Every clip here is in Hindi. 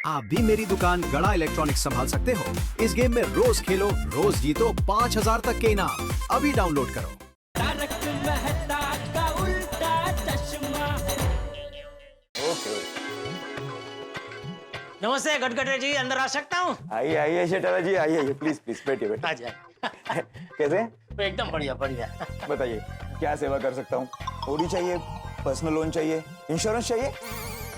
आप भी मेरी दुकान गड़ा इलेक्ट्रॉनिक्स संभाल सकते हो। इस गेम में रोज खेलो, रोज जीतो 5000 तक के इनाम। अभी डाउनलोड करो। तारक मेहता का उल्टा चश्मा। नमस्ते गटगटे जी, अंदर आ सकता हूँ? आइए आइए शेटाला जी, आइए आइए, प्लीज प्लीज बैठिए बैठिए। आ जाए। कैसे हैं? एकदम बढ़िया बढ़िया। बताइए क्या सेवा कर सकता हूँ? ओडी चाहिए, पर्सनल लोन चाहिए, इंश्योरेंस चाहिए?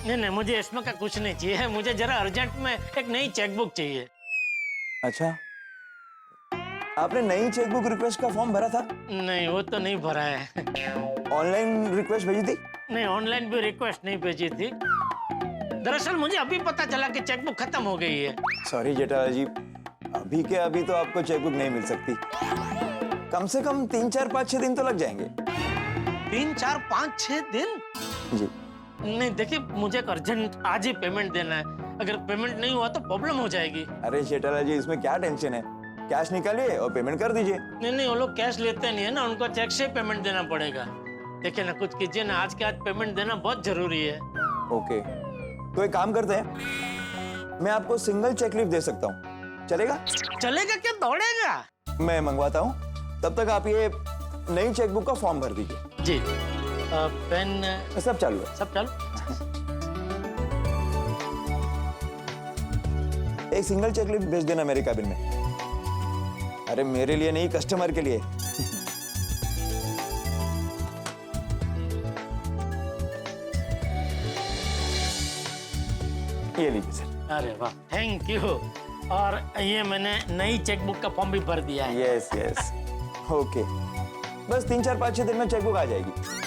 नहीं नहीं, मुझे इसमें का कुछ नहीं चाहिए। मुझे जरा अर्जेंट में एक नई चेकबुक चाहिए। अच्छा, आपने नई चेकबुक रिक्वेस्ट का फॉर्म भरा था? नहीं, वो तो नहीं भरा है। ऑनलाइन रिक्वेस्ट भेजी थी? नहीं, ऑनलाइन भी रिक्वेस्ट नहीं भेजी थी। दरअसल मुझे अभी पता चला कि चेकबुक खत्म हो गई है। सॉरी जेठाला जी, अभी के अभी तो आपको चेकबुक नहीं मिल सकती। कम से कम 3, 4, 5, 6 दिन तो लग जाएंगे। 3, 4, 5, 6 दिन? जी नहीं देखिए, मुझे एक अर्जेंट आज ही पेमेंट देना है। अगर पेमेंट नहीं हुआ तो प्रॉब्लम हो जाएगी। अरे शेटाला जी, इसमें क्या टेंशन है? कैश निकालिए और पेमेंट कर दीजिए। नहीं, वो लोग कैश लेते नहीं है ना, उनको चेक से पेमेंट देना पड़ेगा। देखिए ना, कुछ कीजिए ना, आज के आज पेमेंट देना बहुत जरूरी है। ओके, तो एक काम करते हैं, मैं आपको सिंगल चेक लीफ दे सकता हूँ, चलेगा? चलेगा क्या दौड़ेगा? मैं मंगवाता हूँ, तब तक आप ये नई चेकबुक का फॉर्म भर दीजिए। जी। पेन सब चालू है। सब चालू। एक सिंगल चेक लीफ भेज देना मेरे कैबिन में। अरे मेरे लिए नहीं, कस्टमर के लिए। ये लीजिए सर। अरे वाह, थैंक यू। और ये मैंने नई चेकबुक का फॉर्म भी भर दिया है। Yes yes, okay. बस 3, 4, 5, 6 दिन में चेकबुक आ जाएगी।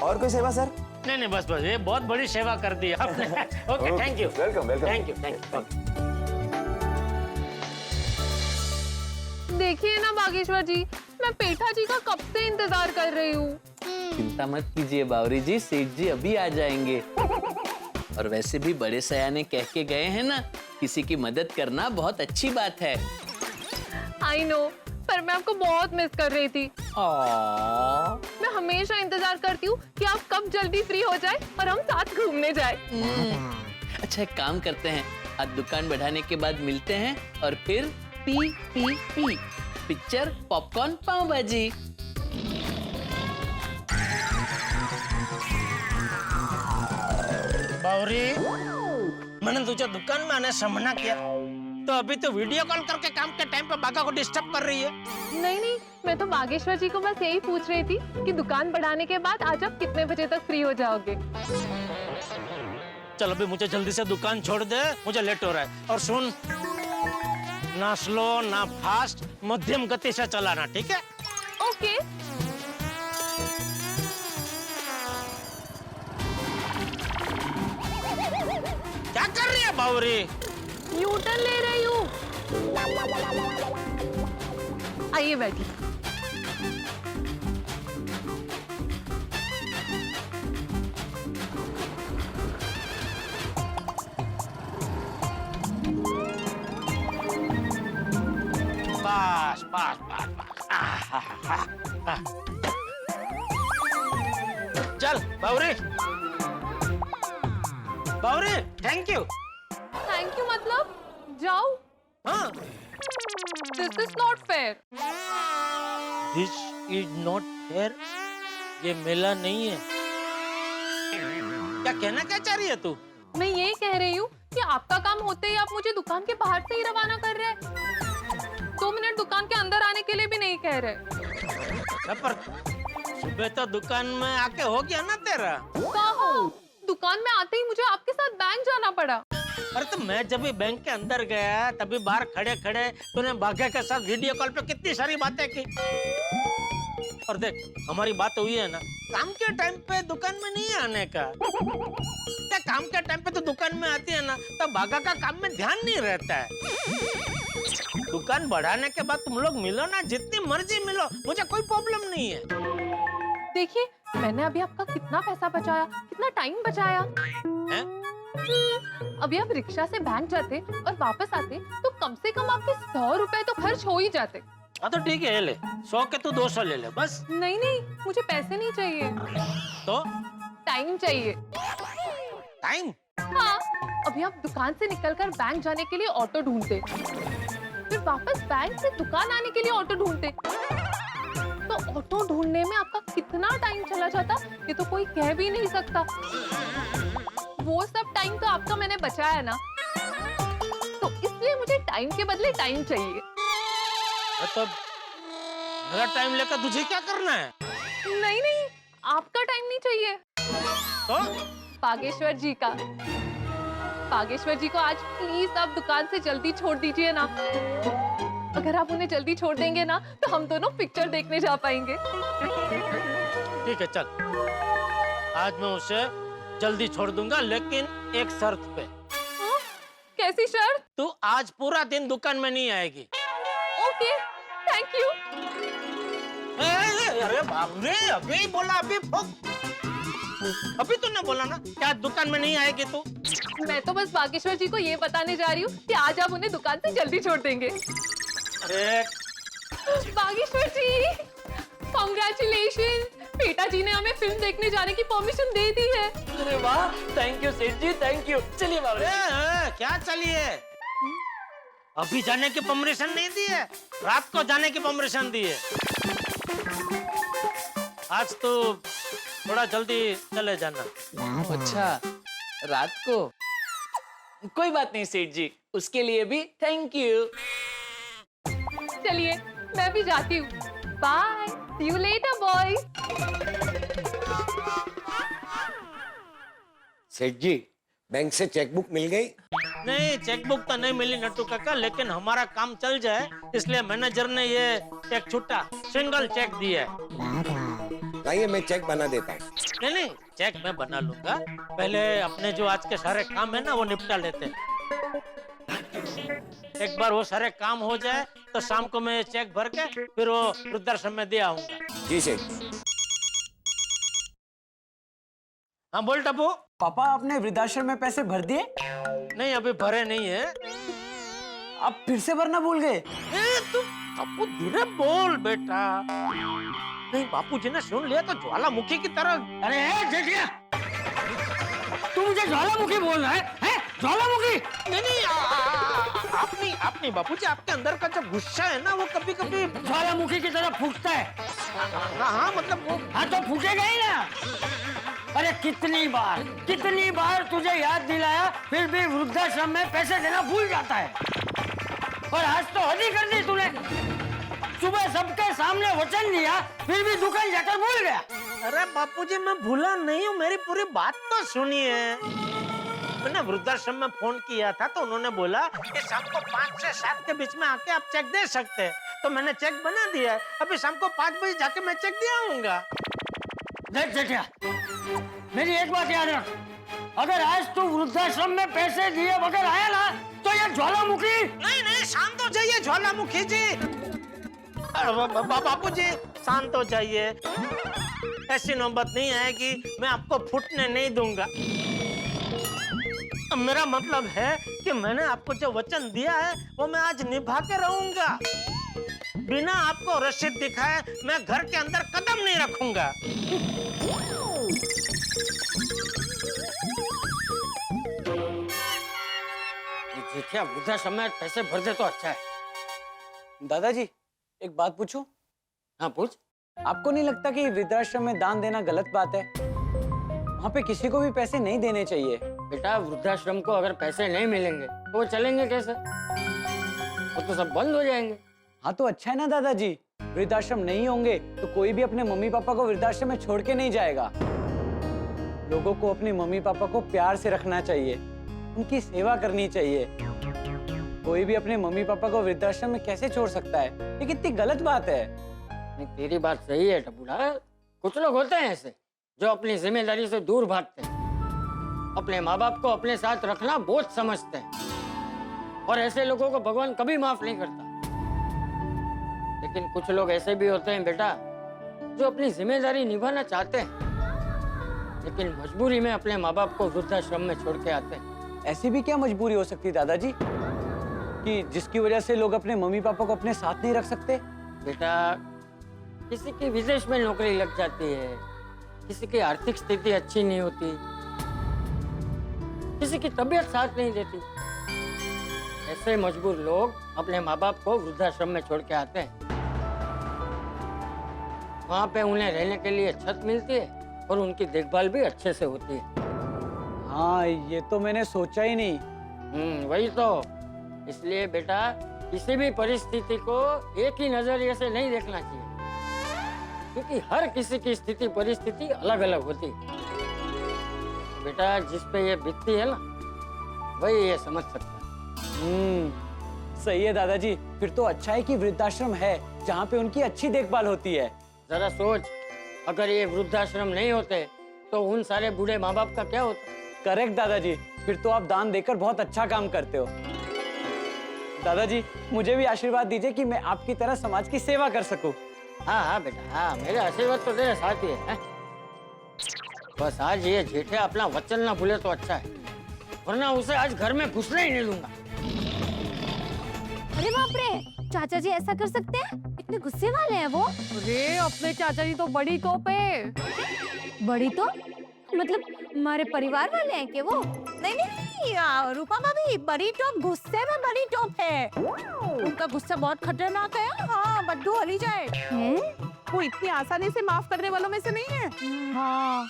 और कोई सेवा सर? नहीं, बस ये बहुत बड़ी सेवा कर दी आपने। Okay, thank you. Welcome welcome. Thank you. देखिए ना बागेश्वर जी, मैं पेठा जी का कब से इंतजार कर रही हूँ। चिंता मत कीजिए बावरी जी, सेठ जी अभी आ जाएंगे। और वैसे भी बड़े सयाने कह के गए हैं ना, किसी की मदद करना बहुत अच्छी बात है। आई नो, पर मैं आपको बहुत मिस कर रही थी। मैं हमेशा इंतजार करती हूँ कि आप कब जल्दी फ्री हो जाए और हम साथ घूमने जाए। अच्छा, एक काम करते हैं, आज दुकान बढ़ाने के बाद मिलते हैं और फिर पी पिक्चर, पॉपकॉर्न, पाव भाजी। बावरी, मैंने तुझे दुकान में आने से मना किया, तो अभी तो वीडियो कॉल करके काम के टाइम पे बागा को डिस्टर्ब कर रही है। नहीं, मैं तो बागेश्वर जी को बस यही पूछ रही थी कि दुकान बढ़ाने के बाद आज आप कितने बजे तक फ्री हो जाओगे। चल अभी मुझे जल्दी से दुकान छोड़ दे, मुझे लेट हो रहा है। और सुन, ना स्लो ना फास्ट, मध्यम गति से चलाना, ठीक है? ओके। क्या कर रही है बावरी? यू टर्न ले रही हूँ। आइए बैठिए। बस। चल बावरी, थैंक यू। थैंक यू मतलब जाओ। हाँ, this is not fair. This is not fair. ये मेला नहीं है। क्या कहना क्या चाह रही है तू? मैं ये कह रही हूँ कि आपका काम होते ही आप मुझे दुकान के बाहर से ही रवाना कर रहे हैं। 2 मिनट दुकान के अंदर आने के लिए भी नहीं कह रहे। पर सुबह तो दुकान में आके हो गया ना तेरा। कहाँ? दुकान में आते ही मुझे आपके साथ बैंक जाना पड़ा। अरे तो मैं जब भी बैंक के अंदर गया, तभी बाहर खड़े खड़े तूने बाघा के साथ वीडियो कॉल पे कितनी सारी बातें की। और देख, हमारी बात हुई है ना, काम के टाइम पे दुकान में नहीं आने का। क्या काम के टाइम पे तो दुकान में आती है ना, तो बाघा का काम में ध्यान नहीं रहता है। दुकान बढ़ाने के बाद तुम लोग मिलो ना, जितनी मर्जी मिलो, मुझे कोई प्रॉब्लम नहीं है। देखिए, मैंने अभी आपका कितना पैसा बचाया, कितना टाइम बचाया। हैं? अभी आप रिक्शा से बैंक जाते और वापस आते तो कम से कम आपके 100 रुपए तो खर्च हो ही जाते। हाँ तो ठीक है, ले 100 के तू 200 ले ले बस। नहीं, मुझे पैसे नहीं चाहिए, तो टाइम चाहिए। टाइम? हाँ, अभी आप दुकान से निकलकर बैंक जाने के लिए ऑटो ढूंढते, फिर वापस बैंक से दुकान आने के लिए ऑटो ढूंढते, तो ऑटो ढूंढने में आपका कितना टाइम चला जाता ये तो कोई कह भी नहीं सकता। वो सब टाइम तो आपका मैंने बचाया ना, तो इसलिए मुझे टाइम के बदले टाइम चाहिए। तो मेरा टाइम लेकर तुझे क्या करना है? नहीं नहीं, आपका टाइम नहीं चाहिए, तो बागेश्वर जी का। बागेश्वर जी को आज प्लीज आप दुकान से जल्दी छोड़ दीजिए ना। अगर आप उन्हें जल्दी छोड़ देंगे ना तो हम दोनों पिक्चर देखने जा पाएंगे। ठीक है, चल आज मैं उसे जल्दी छोड़ दूंगा, लेकिन एक शर्त पे। हाँ? कैसी शर्त? तू आज पूरा दिन दुकान में नहीं आएगी। Okay, thank you. अरे बाप रे, अभी बोला, अभी तूने बोला ना क्या दुकान में नहीं आएगी तू? मैं तो बस बागेश्वर जी को ये बताने जा रही हूँ कि आज आप उन्हें दुकान से जल्दी छोड़ देंगे। अरे बागेश्वर जी, कॉन्ग्रेचुलेशन, बेटा जी ने हमें फिल्म देखने जाने की परमिशन दे दी है। अरे वाह, थैंक यू सेठ जी, थैंक यू। चलिए बाबू जी। क्या चलिए? अभी जाने की परमिशन नहीं दी है, रात को जाने की परमिशन दी है। आज तो थोड़ा जल्दी चले जाना। अच्छा, रात को? कोई बात नहीं सेठ जी, उसके लिए भी थैंक यू। चलिए मैं भी जाती हूँ, bye, see you later boys. Seth ji, bank से चेकबुक मिल गई? नहीं, चेकबुक तो नहीं मिली नट्टू काका, लेकिन हमारा काम चल जाए इसलिए मैनेजर ने ये एक छुट्टा सिंगल चेक दिया है। आइए मैं चेक बना देता हूँ। नहीं, चेक मैं बना लूंगा, पहले अपने जो आज के सारे काम है ना वो निपटा लेते हैं। एक बार वो सारे काम हो जाए तो शाम को मैं चेक भर के फिर वो वृद्धाश्रम में दे आऊंगा। जी सेठ। हाँ बोल टप्पू। पापा, आपने वृद्धाश्रम में पैसे भर दिए? नहीं, अभी भरे नहीं है। आप फिर से भरना भूल गए? तू टप्पू धीरे बोल बेटा, नहीं बापूजी ने सुन लिया तो ज्वालामुखी की तरह। अरे जेठिया, तू मुझे ज्वालामुखी बोल रहा है? ज्वालामुखी? नहीं, आप नहीं बापूजी, आपके अंदर का जो गुस्सा है ना वो कभी कभी ज्वालामुखी की तरह फूकता है। हाँ मतलब वो। हाँ तो फूकेगा ही ना। अरे कितनी बार तुझे याद दिलाया फिर भी वृद्धाश्रम में पैसे देना भूल जाता है। और आज तो हद ही कर दी तूने। सुबह सबके सामने वचन दिया फिर भी दुकान जाकर भूल गया। अरे बापूजी मैं भूला नहीं हूँ, मेरी पूरी बात तो सुनिए। मैंने वृद्धाश्रम में फोन किया था तो उन्होंने बोला कि शाम को 5 से 7 के बीच में आके आप चेक दे सकते हैं, तो मैंने चेक बना दिया है। अभी शाम को 5 बजे जाके मैं चेक दे आऊंगा। देख जेठिया, मेरी एक बात याद रख, अगर आज तू वृद्धाश्रम में पैसे दिए बगैर आया ना तो ये ज्वालामुखी। नहीं, शांत हो जाइए ज्वालामुखी जी। बापूजी शांत हो जाइए, ऐसी नौबत नहीं आएगी, मैं आपको फूटने नहीं दूंगा। मेरा मतलब है कि मैंने आपको जो वचन दिया है वो मैं आज निभा के रहूंगा। बिना आपको रसीद दिखाए मैं घर के अंदर कदम नहीं रखूंगा। जेठिया, वृद्धाश्रम में पैसे भर दे तो अच्छा है। दादाजी, एक बात पूछूं? हाँ पूछ। आपको नहीं लगता कि वृद्धाश्रम में दान देना गलत बात है? वहाँ पे किसी को भी पैसे नहीं देने चाहिए। बेटा, वृद्धाश्रम को अगर पैसे नहीं मिलेंगे तो वो चलेंगे कैसे? वो तो सब बंद हो जाएंगे। हाँ तो अच्छा है ना दादाजी, वृद्धाश्रम नहीं होंगे तो कोई भी अपने मम्मी पापा को वृद्धाश्रम में छोड़ के नहीं जाएगा। लोगों को अपने मम्मी पापा को प्यार से रखना चाहिए, उनकी सेवा करनी चाहिए। कोई भी अपने मम्मी पापा को वृद्धाश्रम में कैसे छोड़ सकता है? ये कितनी गलत बात है। नहीं, तेरी बात सही है टबूड़ा। कुछ लोग होते हैं ऐसे जो अपनी जिम्मेदारी से दूर भागते हैं, अपने माँ बाप को अपने साथ रखना बोझ समझते हैं, और ऐसे लोगों को भगवान कभी माफ नहीं करता। लेकिन कुछ लोग ऐसे भी होते हैं बेटा जो अपनी जिम्मेदारी निभाना चाहते हैं लेकिन मजबूरी में अपने माँ बाप को वृद्धाश्रम में छोड़ के आते हैं। ऐसी भी क्या मजबूरी हो सकती है दादाजी कि जिसकी वजह से लोग अपने मम्मी पापा को अपने साथ नहीं रख सकते? बेटा, किसी की विदेश में नौकरी लग जाती है, किसी की आर्थिक स्थिति अच्छी नहीं होती, किसी की तबीयत साथ नहीं देती। ऐसे मजबूर लोग अपने माँ बाप को वृद्धाश्रम में छोड़ के आते हैं। वहाँ पे उन्हें रहने के लिए छत मिलती है और उनकी देखभाल भी अच्छे से होती है। हाँ, ये तो मैंने सोचा ही नहीं। वही तो। इसलिए बेटा किसी भी परिस्थिति को एक ही नजरिए से नहीं देखना चाहिए, क्योंकि हर किसी की स्थिति परिस्थिति अलग अलग होती है। बेटा जिस पे ये बीतती है ना, वही ये समझ सकता है। सही है दादाजी। फिर तो अच्छा है कि वृद्धाश्रम है जहाँ पे उनकी अच्छी देखभाल होती है। जरा सोच, अगर ये वृद्धाश्रम नहीं होते तो उन सारे बूढ़े माँ बाप का क्या होता? करेक्ट दादाजी। फिर तो आप दान देकर बहुत अच्छा काम करते हो। दादाजी, मुझे भी आशीर्वाद दीजिए कि मैं आपकी तरह समाज की सेवा कर सकूं। हाँ हाँ बेटा, हाँ, मेरे आशीर्वाद तो तेरे साथ ही है। बस आज ये जेठे अपना वचन ना भूले तो अच्छा है, वरना उसे आज घर में घुसने ही नहीं दूंगा। अरे बाप रे, चाचा जी ऐसा कर सकते हैं? इतने गुस्से वाले हैं वो? अरे अपने चाचा जी तो बड़ी तोप है। बड़ी तो मतलब हमारे परिवार वाले हैं कि वो? नहीं नहीं नहीं, रूपा भाभी, बड़ी टॉप गुस्से में बड़ी टॉप है। उनका गुस्सा बहुत खतरनाक है। हाँ, बद्दू हरी जाए। वो इतनी आसानी से माफ करने वालों में से नहीं है। हाँ,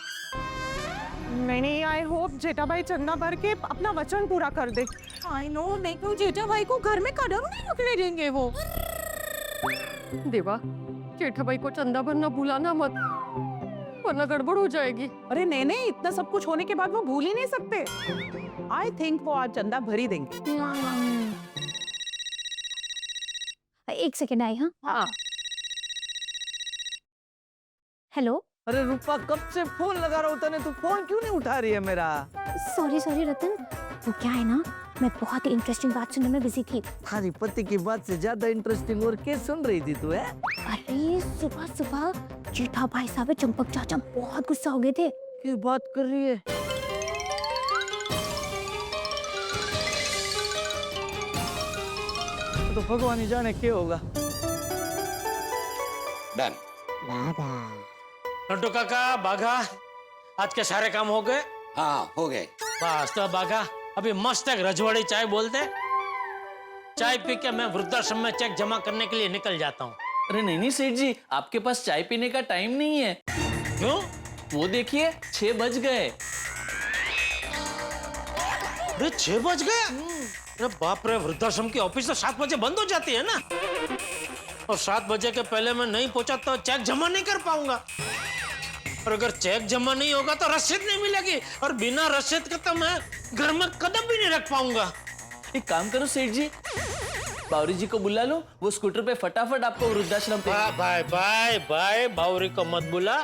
नहीं, आई होप जेठा भाई चंदा भर के अपना वचन पूरा कर दे। आई नो, नहीं तो जेठा भाई को घर में कदम नहीं रखने देंगे वो। देवा, जेठा भाई को चंदा भरना भूलाना मत, वरना गड़बड़ हो जाएगी। अरे नहीं, इतना सब कुछ होने के बाद वो भूल ही नहीं सकते। आई थिंक वो आज चंदा भर ही देंगे। एक सेकेंड आई। हाँ, हेलो। अरे रूपा, कब से फोन लगा रहा हूँ तने, तू फोन क्यों नहीं उठा रही है मेरा? सॉरी रतन, वो क्या है ना, मैं बहुत ही इंटरेस्टिंग बात सुनने में बिजी थी। तुम्हारी पति की बात से ज्यादा इंटरेस्टिंग और क्या सुन रही थी तू? है अरे सुबह सुबह जेठा भाई साहब चंपक चाचा बहुत गुस्सा हो गए थे। क्या बात कर रही है? तो भगवान ही जाने क्या होगा। डन। नट्टू काका, बाघा, आज के सारे काम हो गए? हाँ, हो गए। बस तो बाघा, अभी मस्त एक रजवाड़ी चाय बोलते। चाय पी के मैं वृद्धाश्रम में चेक जमा करने के लिए निकल जाता हूँ। अरे नहीं सेठ जी, आपके पास चाय पीने का टाइम नहीं है। क्यों? वो देखिए 6 बज गए। अरे 6 बज गए? अरे बाप रे, वृद्धाश्रम की ऑफिस तो 7 बजे बंद हो जाती है ना, और 7 बजे के पहले मैं नहीं पहुंचा तो चेक जमा नहीं कर पाऊंगा, और अगर चेक जमा नहीं होगा तो रसीद नहीं मिलेगी, और बिना रसीद के तो मैं घर में कदम भी नहीं रख पाऊंगा। एक काम करो सेठ जी, बावरी जी को बुला लो, वो स्कूटर पे फटाफट आपको वृद्धाश्रम पे। भाई बावरी को मत बुला,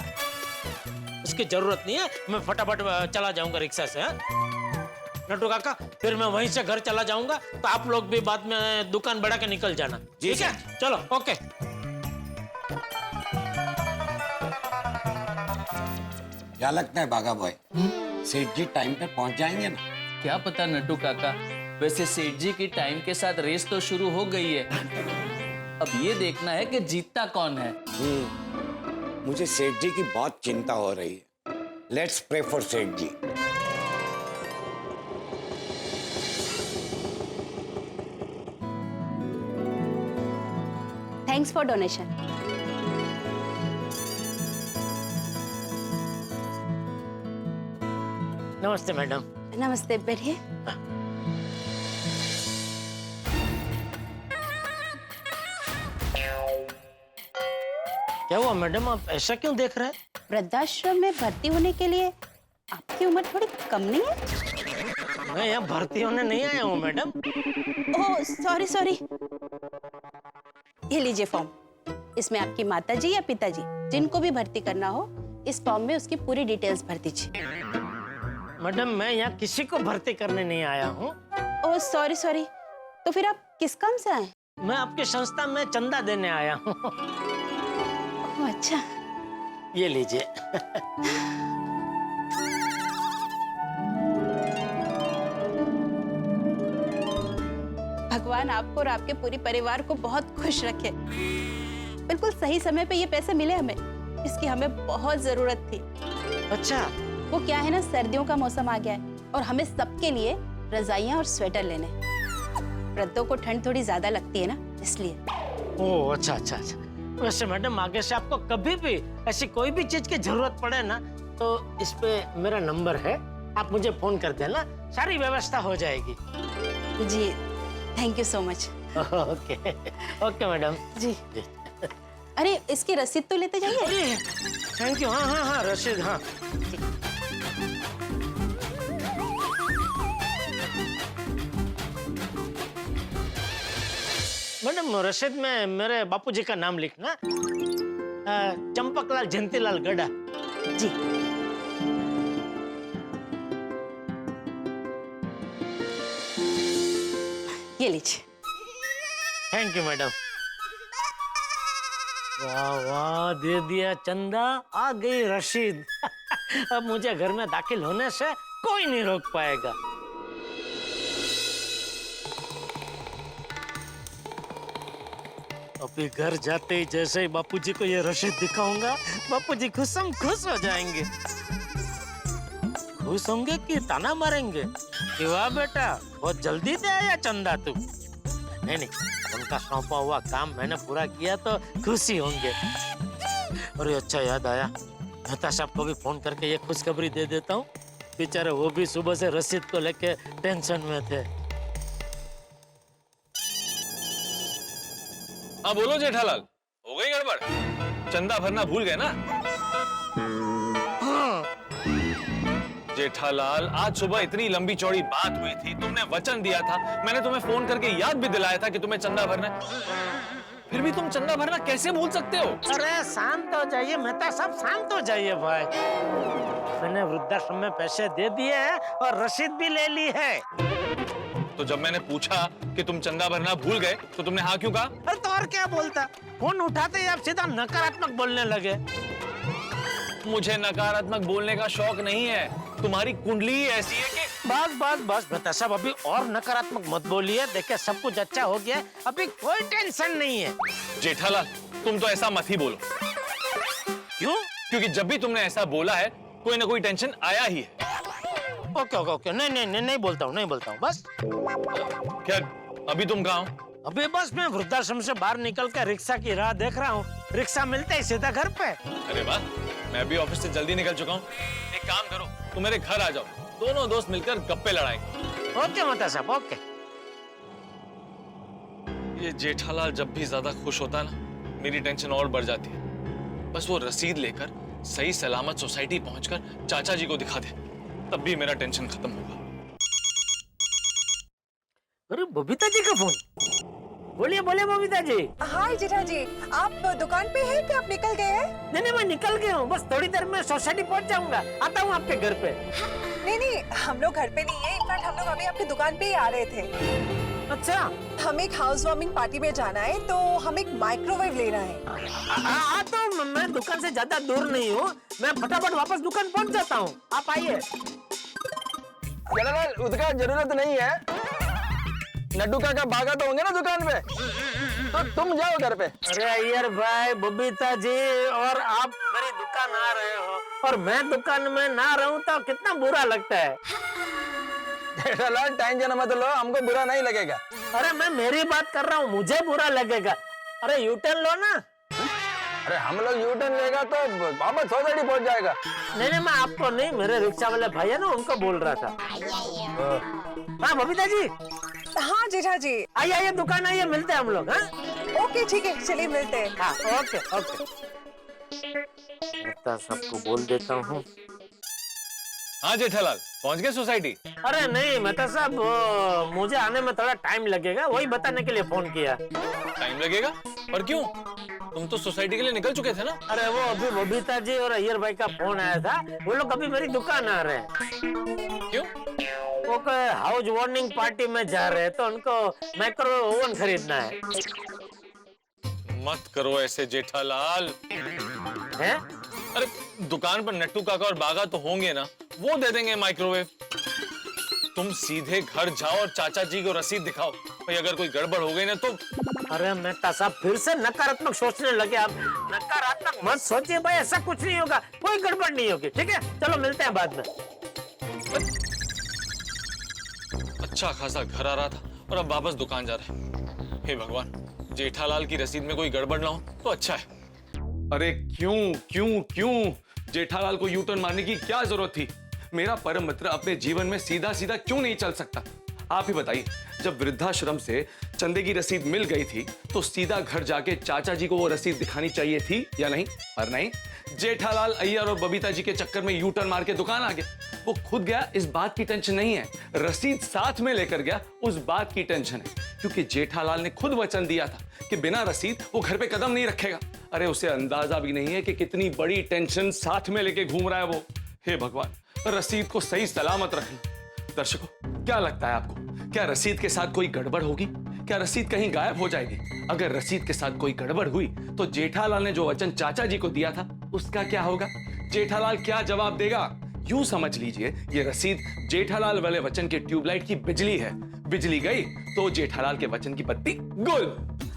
उसकी जरूरत नहीं है, मैं फटाफट चला जाऊंगा रिक्शा से। नट्टू काका, फिर मैं वहीं से घर चला जाऊंगा, तो आप लोग भी बाद में दुकान बढ़ा के निकल जाना, ठीक है? चलो, ओके। क्या लगता है बाघा बॉय, सेठ जी टाइम पे पहुंच जाएंगे ना? क्या पता नट्टू काका, वैसे सेठ जी की टाइम के साथ रेस तो शुरू हो गई है। अब ये देखना है कि जीतता कौन है। मुझे सेठ जी की बहुत चिंता हो रही है। Let's pray for Seth ji. Thanks for donation. नमस्ते मैडम। नमस्ते, बैठिए। क्या हुआ मैडम, आप ऐसा क्यों देख रहे हैं? वृद्धाश्रम में भर्ती होने के लिए आपकी उम्र थोड़ी कम नहीं है? मैं यहाँ भर्ती होने नहीं आया हूँ मैडम। Oh sorry. ये लीजिए फॉर्म, इसमें आपकी माताजी या पिताजी जिनको भी भर्ती करना हो, इस फॉर्म में उसकी पूरी डिटेल्स भर दीजिए। मैडम, मैं यहाँ किसी को भर्ती करने नहीं आया हूँ। ओह सॉरी, तो फिर आप किस काम से आए? मैं आपकी संस्था में चंदा देने आया हूँ। अच्छा, ये लीजिए। भगवान आपको और आपके पूरे परिवार को बहुत खुश रखे। बिल्कुल सही समय पे ये पैसे मिले हमें, इसकी हमें बहुत जरूरत थी। अच्छा, वो क्या है ना, सर्दियों का मौसम आ गया है, और हमें सबके लिए रजाइयाँ और स्वेटर लेने हैं। वृद्धों को ठंड थोड़ी ज्यादा लगती है ना, इसलिए। ओह अच्छा अच्छा अच्छा। वैसे मैडम आगे से आपको कभी भी ऐसी कोई भी चीज की जरूरत पड़े ना तो इस पे मेरा नंबर है, आप मुझे फोन कर देना, सारी व्यवस्था हो जाएगी। जी thank you so much. Okay okay madam जी। अरे इसकी रसीद तो लेते जाइए। Thank you. हाँ हाँ हाँ रशीद हाँ। मैडम रशीद में मेरे बापूजी का नाम लिखना, चंपकलाल जयंतीलाल गड़ा। जी। ये लीजिए। Thank you madam. वाह वाह, दे दिया चंदा, आ गई रशीद। अब मुझे घर में दाखिल होने से कोई नहीं रोक पाएगा। अभी घर जाते ही जैसे ही बापूजी को ये रशीद दिखाऊंगा, बापूजी खुशम खुश हो जाएंगे। खुश होंगे कि ताना मारेंगे कि वाह बेटा बहुत जल्दी दे आया चंदा तू। नहीं नहीं, उनका सौंपा हुआ काम मैंने पूरा किया तो खुशी होंगे। अरे अच्छा याद आया, मेहता साहब को भी फोन करके ये खुशखबरी दे देता हूँ, बेचारे वो भी सुबह से रसीद को लेके टेंशन में थे। हाँ बोलो जेठालाल, हो गई गड़बड़? चंदा भरना भूल गए ना? जेठालाल आज सुबह इतनी लंबी चौड़ी बात हुई थी, तुमने वचन दिया था, मैंने तुम्हें फोन करके याद भी दिलाया था कि तुम्हें चंदा भरना है, फिर भी तुम चंदा भरना कैसे भूल सकते हो? अरे शांत हो जाइए मेहता साहब, शांत हो जाइए भाई। मैंने वृद्धाश्रम में पैसे दे दिए हैं और रसीद भी ले ली है। तो जब मैंने पूछा कि तुम चंदा भरना भूल गए तो तुमने हाँ क्यों कहा? अरे तो और क्या बोलता, फोन उठाते ही आप सीधा नकारात्मक बोलने लगे। मुझे नकारात्मक बोलने का शौक नहीं है, तुम्हारी कुंडली ही ऐसी है कि बस बस बस बेटा साहब, अभी और नकारात्मक मत बोलिए, देखिए सब कुछ अच्छा हो गया, अभी कोई टेंशन नहीं है। जेठालाल तुम तो ऐसा मत ही बोलो। क्यों? क्योंकि जब भी तुमने ऐसा बोला है कोई ना कोई टेंशन आया ही है। ओके ओके ओके, नहीं बोलता हूँ, नहीं बोलता हूँ बस। क्या अभी तुम कहाँ हो? अभी बस मैं वृद्धाश्रम से बाहर निकल कर रिक्शा की राह देख रहा हूँ, रिक्शा मिलता ही सीधा घर पे। अरे वाह, मैं भी ऑफिस से जल्दी निकल चुका हूँ। एक काम करो, तुम मेरे घर आ जाओ, दोनों दोस्त मिलकर गप्पे लड़ाएंगे। ओके मेहता साहब ओके। ये जेठालाल जब भी ज्यादा खुश होता है ना, मेरी टेंशन और बढ़ जाती है। बस वो रसीद लेकर सही सलामत सोसाइटी पहुंचकर चाचा जी को दिखा दे, तब भी मेरा टेंशन खत्म होगा। अरे बबीता जी का फोन, बोलिए बोलिए बबीता जी। हाय जेठा जी, आप दुकान पे हैं कि आप निकल गए हैं? नहीं मैं निकल गया हूँ, बस थोड़ी देर में सोसाइटी पहुँच जाऊंगा, आता हूँ आपके घर पे। नहीं हम लोग घर पे नहीं है, इनफैक्ट हम लोग अभी आपकी दुकान पे ही आ रहे थे। अच्छा, हम एक हाउस वार्मिंग पार्टी में जाना है तो हम एक माइक्रोवेव लेना है। तो मैं दुकान से ज्यादा दूर नहीं हूँ, मैं फटाफट वापस दुकान पहुँच जाता हूँ, आप आइए। उसका जरूरत नहीं है, नड्डू का भागा तो होंगे ना दुकान पे, तो तुम जाओ घर पे। अरे अय्यर भाई, बबीता जी और आप मेरी दुकान आ रहे हो और मैं दुकान में ना रहूं तो कितना बुरा लगता है। टेंशन मत लो, हमको बुरा नहीं लगेगा। अरे मैं मेरी बात कर रहा हूँ, मुझे बुरा लगेगा। अरे यू टर्न लो ना। अरे हम लोग यू टर्न लेगा तो वापस सोसाइटी पहुंच जाएगा। नहीं मैं आपको नहीं, मेरे रिक्शा वाले भाई है ना, उनको बोल रहा था। हाँ बबीता जी। हाँ जेठा जी। आइए दुकान आइए, मिलते हैं हम लोग। हाँ ओके ठीक है, चलिए मिलते हैं। हाँ ओके ओके, सबको बोल देता हूँ। हाँ जेठालाल, पहुंच गए सोसाइटी? अरे नहीं मेहता साहब, मुझे आने में थोड़ा टाइम लगेगा, वही बताने के लिए फोन किया। टाइम लगेगा? पर क्यों? तुम तो सोसाइटी के लिए निकल चुके थे ना? अरे वो अभी बबीता जी और अय्यर भाई का फोन आया था, वो लोग अभी मेरी दुकान आ रहे हैं। क्यों? वो हाउस वार्मिंग पार्टी में जा रहे हैं तो उनको माइक्रोवेव ओवन खरीदना है। मत करो ऐसे जेठालाल। है? अरे दुकान पर नट्टू काका और बागा तो होंगे ना, वो दे देंगे माइक्रोवेव। तुम सीधे घर जाओ और चाचा जी को रसीद दिखाओ, भाई अगर कोई गड़बड़ हो गई ना तो। अरे मेहता साहब फिर से नकारात्मक सोचने लगे आप। नकारात्मक मत सोचिए भाई, ऐसा कुछ नहीं होगा, कोई गड़बड़ नहीं होगी। ठीक है, चलो मिलते हैं बाद में। अच्छा खासा घर आ रहा था और अब वापस दुकान जा रहा है। हे भगवान, जेठालाल की रसीद में कोई गड़बड़ ना हो तो अच्छा है। अरे क्यों क्यों क्यों जेठालाल को यू टर्न मारने की क्या जरूरत थी? मेरा परम मित्र अपने जीवन में सीधा सीधा क्यों नहीं चल सकता? आप ही बताइए, जब वृद्धाश्रम से चंदे की रसीद मिल गई थी तो सीधा घर जाके चाचा जी को वो रसीद दिखानी चाहिए थी या नहीं? पर नहीं, जेठालाल अय्यर और बबीता जी के चक्कर में यू टर्न मार के दुकान आ गया। वो खुद गया, इस बात की टेंशन नहीं है, रसीद साथ में लेकर गया, उस बात की टेंशन है, क्योंकि जेठालाल ने खुद वचन दिया था कि बिना रसीद वो घर पे कदम नहीं रखेगा। अरे उसे अंदाजा भी नहीं है कि कितनी बड़ी टेंशन साथ में लेके घूम रहा है वो। हे भगवान, रसीद को सही सलामत रखना। दर्शकों, क्या लगता है आपको, क्या रसीद के साथ कोई गड़बड़ होगी? क्या रसीद कहीं गायब हो जाएगी? अगर रसीद के साथ कोई गड़बड़ हुई तो जेठालाल ने जो वचन चाचा जी को दिया था उसका क्या होगा? जेठालाल क्या जवाब देगा? यूं समझ लीजिए, ये रसीद जेठालाल वाले वचन के ट्यूबलाइट की बिजली है। बिजली गई तो जेठालाल के वचन की बत्ती गुल।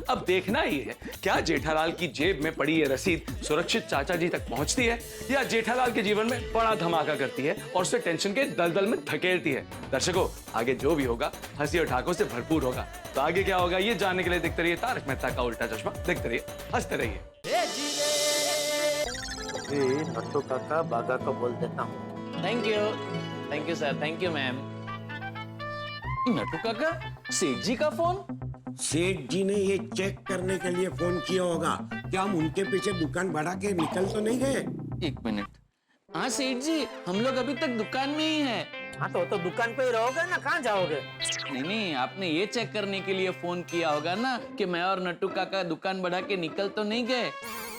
अब देखना ही है, क्या जेठालाल की जेब में पड़ी ये रसीद सुरक्षित चाचा जी तक पहुंचती है या जेठालाल के जीवन में बड़ा धमाका करती है और उसे टेंशन के दलदल में धकेलती है? दर्शकों, आगे जो भी होगा हंसी और ठाकों से भरपूर होगा। तो आगे क्या होगा ये जानने के लिए देखते रहिए तारक मेहता का उल्टा चश्मा। देखते रहिए, हंसते रहिए। नट्टू काका बागा को बोल देता हूँ। Thank you sir, thank you ma'am. Nattu काका, सेठ जी का फोन? सेठ जी ने ये चेक करने के लिए फोन किया होगा कि हम उनके पीछे दुकान बढ़ा के निकल तो नहीं गए। एक मिनट। हाँ सेठ जी, हम लोग अभी तक दुकान में ही हैं। हाँ तो दुकान पे ही रहोगे ना, कहाँ जाओगे? नहीं, आपने ये चेक करने के लिए फोन किया होगा ना कि मैं और नट्टू काका दुकान बढ़ा के निकल तो नहीं गए।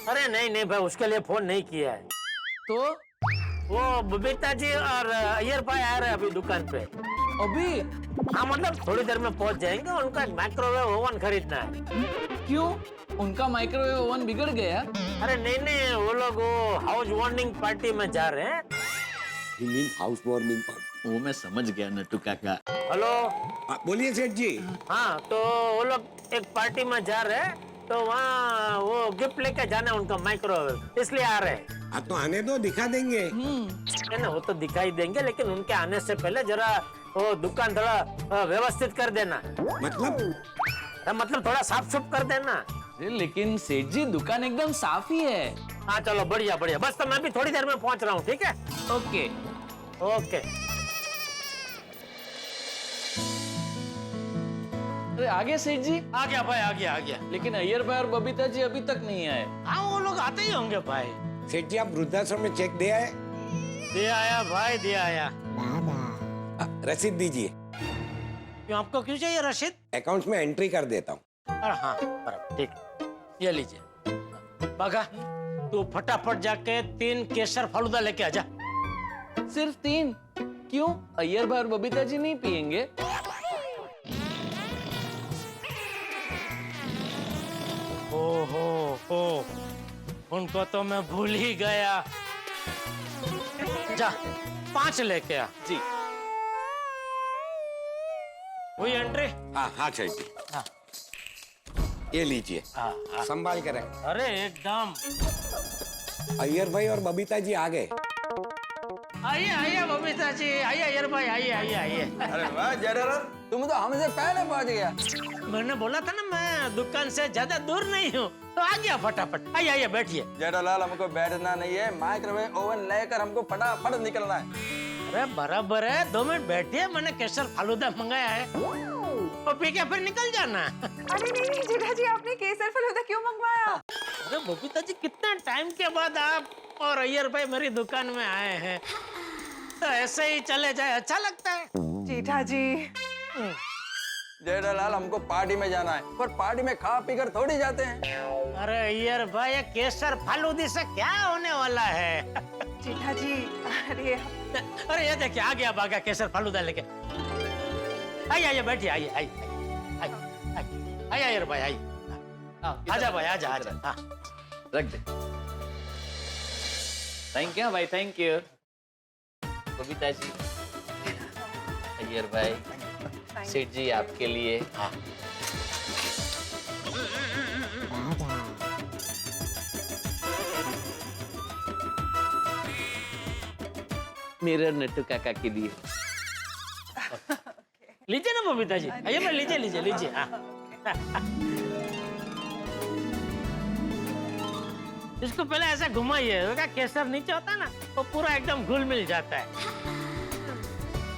अरे नहीं भाई, उसके लिए फोन नहीं किया है। तो वो बबीता जी और अय्यर भाई आ रहे हैं अभी दुकान पे। अभी? हाँ मतलब थोड़ी देर में पहुंच जाएंगे। उनका एक माइक्रोवेव ओवन खरीदना है। क्यों? उनका माइक्रोवेव ओवन बिगड़ गया? अरे नहीं, वो लोग हाउस वार्मिंग पार्टी में जा रहे हैं। House warming party? वो मैं समझ गया नट्टू काका। हेलो, बोलिए सेठ जी। हाँ तो वो लोग एक पार्टी में जा रहे हैं, तो वहाँ वो गिफ्ट लेके जाना है उनका माइक्रोवेव, इसलिए आ रहे हैं। तो आने दो, दिखा देंगे। है ना, वो तो दिखाई देंगे, लेकिन उनके आने से पहले जरा वो दुकान थोड़ा व्यवस्थित कर देना। मतलब थोड़ा साफ सुफ कर देना। लेकिन सेठ जी, दुकान एकदम साफ ही है। हाँ चलो, बढ़िया बढ़िया। बस तो मैं भी थोड़ी देर में पहुंच रहा हूँ, ठीक है? Okay okay. अरे आ गया सेठ जी? आ गया भाई, आ गया। लेकिन अय्यर भाई और बबीता जी अभी तक नहीं आए। हाँ वो लोग आते ही होंगे भाई। सेठ जी, आप वृद्धाश्रम में चेक दे आए? दे आया भाई, दे आया। रसीद दीजिए। क्यों, आपको क्यों चाहिए रसीद? अकाउंट में एंट्री कर देता हूँ। अरे हाँ बराबर, ठीक, ये लीजिए। बागा, तू फटाफट जाके 3 केसर फालूदा लेके आजा। सिर्फ 3? क्यों, अय्यर भाई और बबीता जी नहीं पियेंगे? ओहो, उनको तो मैं भूल ही गया। जा 5 लेके आ। जी। हुई एंट्री? हाँ सेठ जी। हाँ। ये लीजिए, संभाल कर रखें। अरे एकदम। अय्यर भाई और बबीता जी आ गए। आइए बबीता जी, आइए अय्यर भाई, आइए। अरे वाह जेठालाल, तुम तो हमसे पहले पहुंच गया। मैंने बोला था ना, मैं दुकान से ज्यादा दूर नहीं हूँ, तो आ गया फटाफट। आइए बैठिए। जेठालाल, हमको बैठना नहीं है, माइक्रोवेव ओवन लेकर हमको फटाफट निकलना है। अरे बराबर है, 2 मिनट बैठिए, मैंने केसर फालूदा मंगाया है, और पी के फिर निकल जाना। अरे नहीं जेठा जी, आपने केसर फालूदा क्यों मंगवाया? अरे बबीता जी, कितना टाइम के बाद आप और अय्यर भाई मेरी दुकान में आए हैं, तो ऐसे ही चले जाए अच्छा लगता है। जेठा जी, जेठालाल, हमको पार्टी में जाना है, पर पार्टी में खा पी कर थोड़ी जाते हैं। अरे अय्यर भाई, ये केसर फालूदी से क्या होने वाला है? जेठा जी, अरे ये देखिए, आ गया बागा केसर फालूदा लेके। आइए बैठिए, आइए अय्यर भाई, आइए। आजा भाई, आजा। हाँ रख दे। थैंक यू भाई, थैंक यू। बबीता जी, अय्यर भाई, सेठ जी आपके लिए। हाँ। मेरे नट्टू काका के लिए। लीजिए ना बबीता जी, आइए मैं लीजिए लीजिए लीजिए। हाँ। इसको पहले ऐसा घुमाइए, देखा केसर नीचे होता है ना, वो पूरा एकदम घुल मिल जाता है।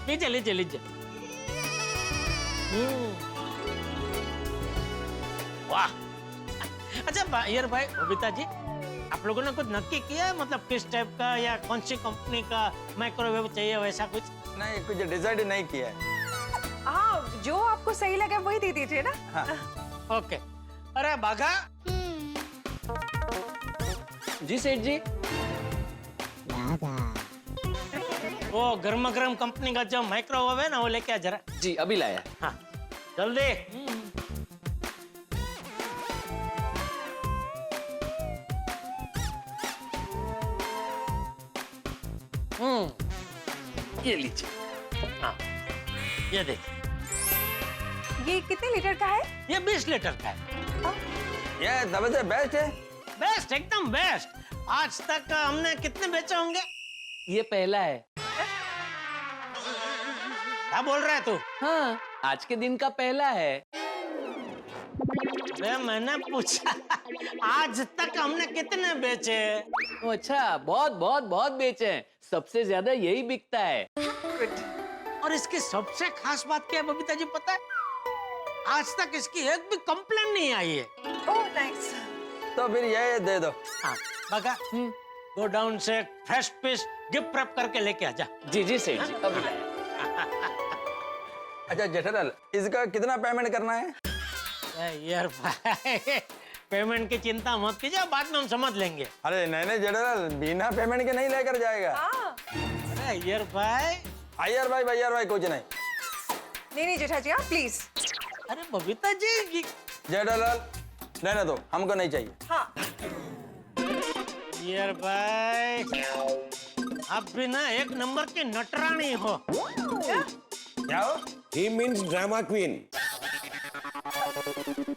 लीजिए लीजिए लीजिए। वाह। अच्छा यार भाई बबीता जी, आप लोगों ने कुछ नक्की किया है, मतलब किस टाइप का या कौन सी कंपनी का माइक्रोवेव चाहिए, वैसा कुछ? नहीं, कुछ डिसाइड नहीं किया है। हाँ, जो आपको सही लगे वही दे दीजिए ना। हाँ। ओके। अरे बाघा। जी सेठ जी। वो गर्मा गर्म कंपनी का जो माइक्रोवेव है ना, वो लेके आ जरा। जी अभी लाया। हाँ जल्दी। ये लीजिए। हाँ ये देखिए। ये कितने लीटर का है? ये 20 लीटर का है। ये सबसे बेस्ट है। बेस्ट, एकदम बेस्ट। आज तक हमने कितने बेचे होंगे? ये पहला है। क्या बोल रहा है तू? हाँ, आज के दिन का पहला है। अरे मैंने पूछा आज तक हमने कितने बेचे? ओ, अच्छा, बहुत बहुत बहुत बेचे हैं। सबसे ज्यादा यही बिकता है। और इसकी सबसे खास बात क्या है बबीता जी पता है? आज तक इसकी एक भी कंप्लेन नहीं आई है। Oh nice. तो फिर ये दे दो। हाँ बगा, गो डाउन से फ्रेश पीस गिफ्ट रैप करके लेके आ जा। जी जी सेठ जी अभी लाया। अच्छा जेठालाल, इसका कितना पेमेंट करना है? यार भाई पेमेंट की चिंता मत कीजिए, बाद में हम समझ लेंगे। अरे नहीं नहीं जेठालाल, बिना पेमेंट के नहीं लेकर जाएगा। अरे यार भाई। अय्यर भाई भैया भाई कुछ नहीं। नहीं जेठा जी, आप प्लीज। अरे बबीता जी। जेठालाल रहने दो, हमको नहीं चाहिए। हाँ। यार भाई आप भी ना एक नंबर की नटरानी हो। क्या हो? ही मीन्स ड्रामा क्वीन।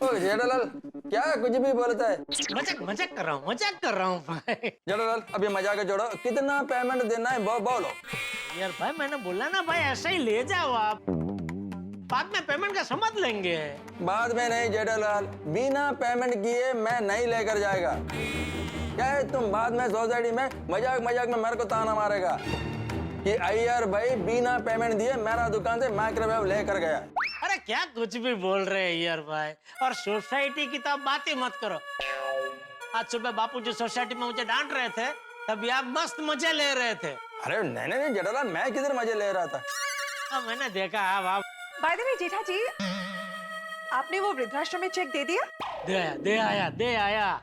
ओ जेठालाल क्या कुछ भी बोलता है? मजाक कर रहा हूँ भाई। जेठालाल अभी मजाक छोड़ो, कितना पेमेंट देना है वो बोलो। यार भाई मैंने बोला ना भाई, ऐसे ही ले जाओ आप, बाद में पेमेंट का समझ लेंगे। बाद में नहीं जेठालाल, बिना पेमेंट किए मैं नहीं लेकर जाएगा। क्या है तुम बाद में सोसाइटी में मजाक में मेरे को ताना मारेगा कि अय्यर भाई बिना पेमेंट दिए मेरा दुकान से माइक्रोवेव लेकर गया। अरे क्या कुछ भी बोल रहे हैं यार भाई, और सोसाइटी की तो आप बात ही मत करो। आज सुबह बापू जी सोसाइटी में मुझे डांट रहे थे, तभी आप मस्त मजे ले रहे थे। अरे नहीं जेठालाल, मैं किधर मजे ले रहा था? अब मैंने देखा आप। बाय द वे जेठा जी, आपने वो वृद्धाश्रम में चेक दे दिया? दे आया।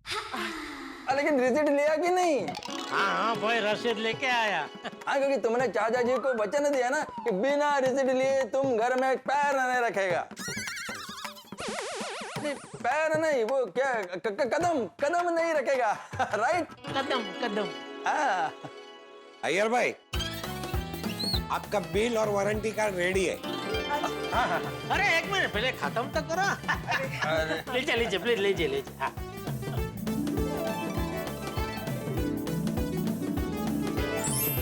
लेकिन रिसीट लिया कि नहीं? हाँ भाई रसीद लेके आया। हाँ, क्योंकि तुमने चाचा जी को वचन दिया ना कि बिना रिसीट लिए तुम घर में पैर नहीं रखेगा। पैर नहीं, वो क्या कदम नहीं रखेगा। राइट? कदम। हाँ। अय्यर भाई, आपका बिल और वारंटी कार्ड रेडी है। अरे एक मिनट पहले खत्म तो करो। लीजिए प्लीज लीजिए। हाँ।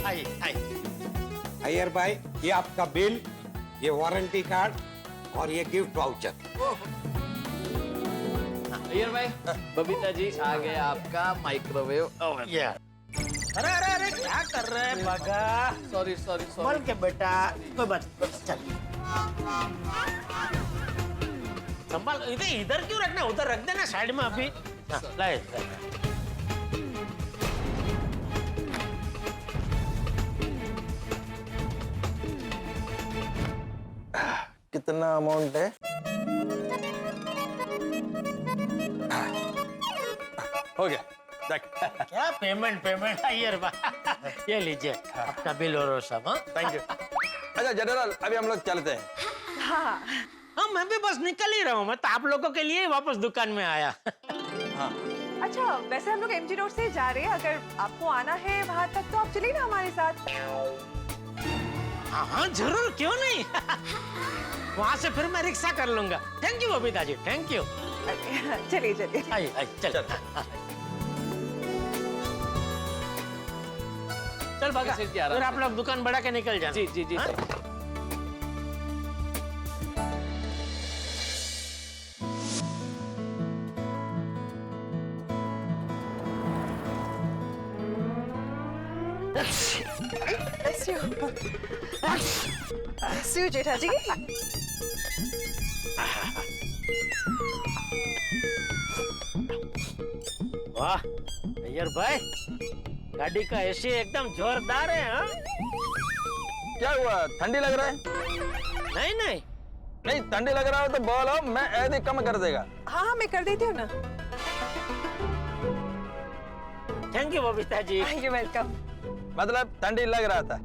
आइए। अय्यर भाई, ये आपका बिल, ये वारंटी कार्ड और ये गिफ्ट वाउचर। अय्यर भाई, बबीता जी आ गया आपका माइक्रोवेव ओवन। अरे क्या कर रहे हैं बागा? सॉरी बोल के बेटा, कोई बात चल। संभाल, इधर क्यों रखना, उधर रख देना साइड में अभी। लाए। कितना अमाउंट है? हो गया देख। क्या पेमेंट अय्यर भाई, ये लीजिए आपका बिल और सब। Thank you. अच्छा जेनरल, अभी हम लोग चलते हैं। हाँ मैं भी बस निकल ही रहा हूँ, मैं तो आप लोगों के लिए वापस दुकान में आया। हाँ। अच्छा वैसे हम लोग एमजी रोड से जा रहे हैं, अगर आपको आना है वहाँ तक तो आप चलिए ना हमारे साथ। हाँ जरूर, क्यों नहीं। वहाँ से फिर मैं रिक्शा कर लूंगा। Thank you Babita ji, thank you. चलिए। आइए चल। चल भागा, फिर आप लोग दुकान बढ़ा के निकल जाना। जी। Bless you. Bless you, जेठा जी. वाह अय्यर भाई, गाड़ी का एसी एकदम जोरदार है. हाँ क्या हुआ, ठंडी लग रहा है? नहीं नहीं नहीं, ठंडी लग रहा हो तो बोलो, मैं ऐसे कम कर देगा. हाँ मैं कर देती हूँ ना. Thank you Babita ji. You're welcome. मतलब ठंडी लग रहा था.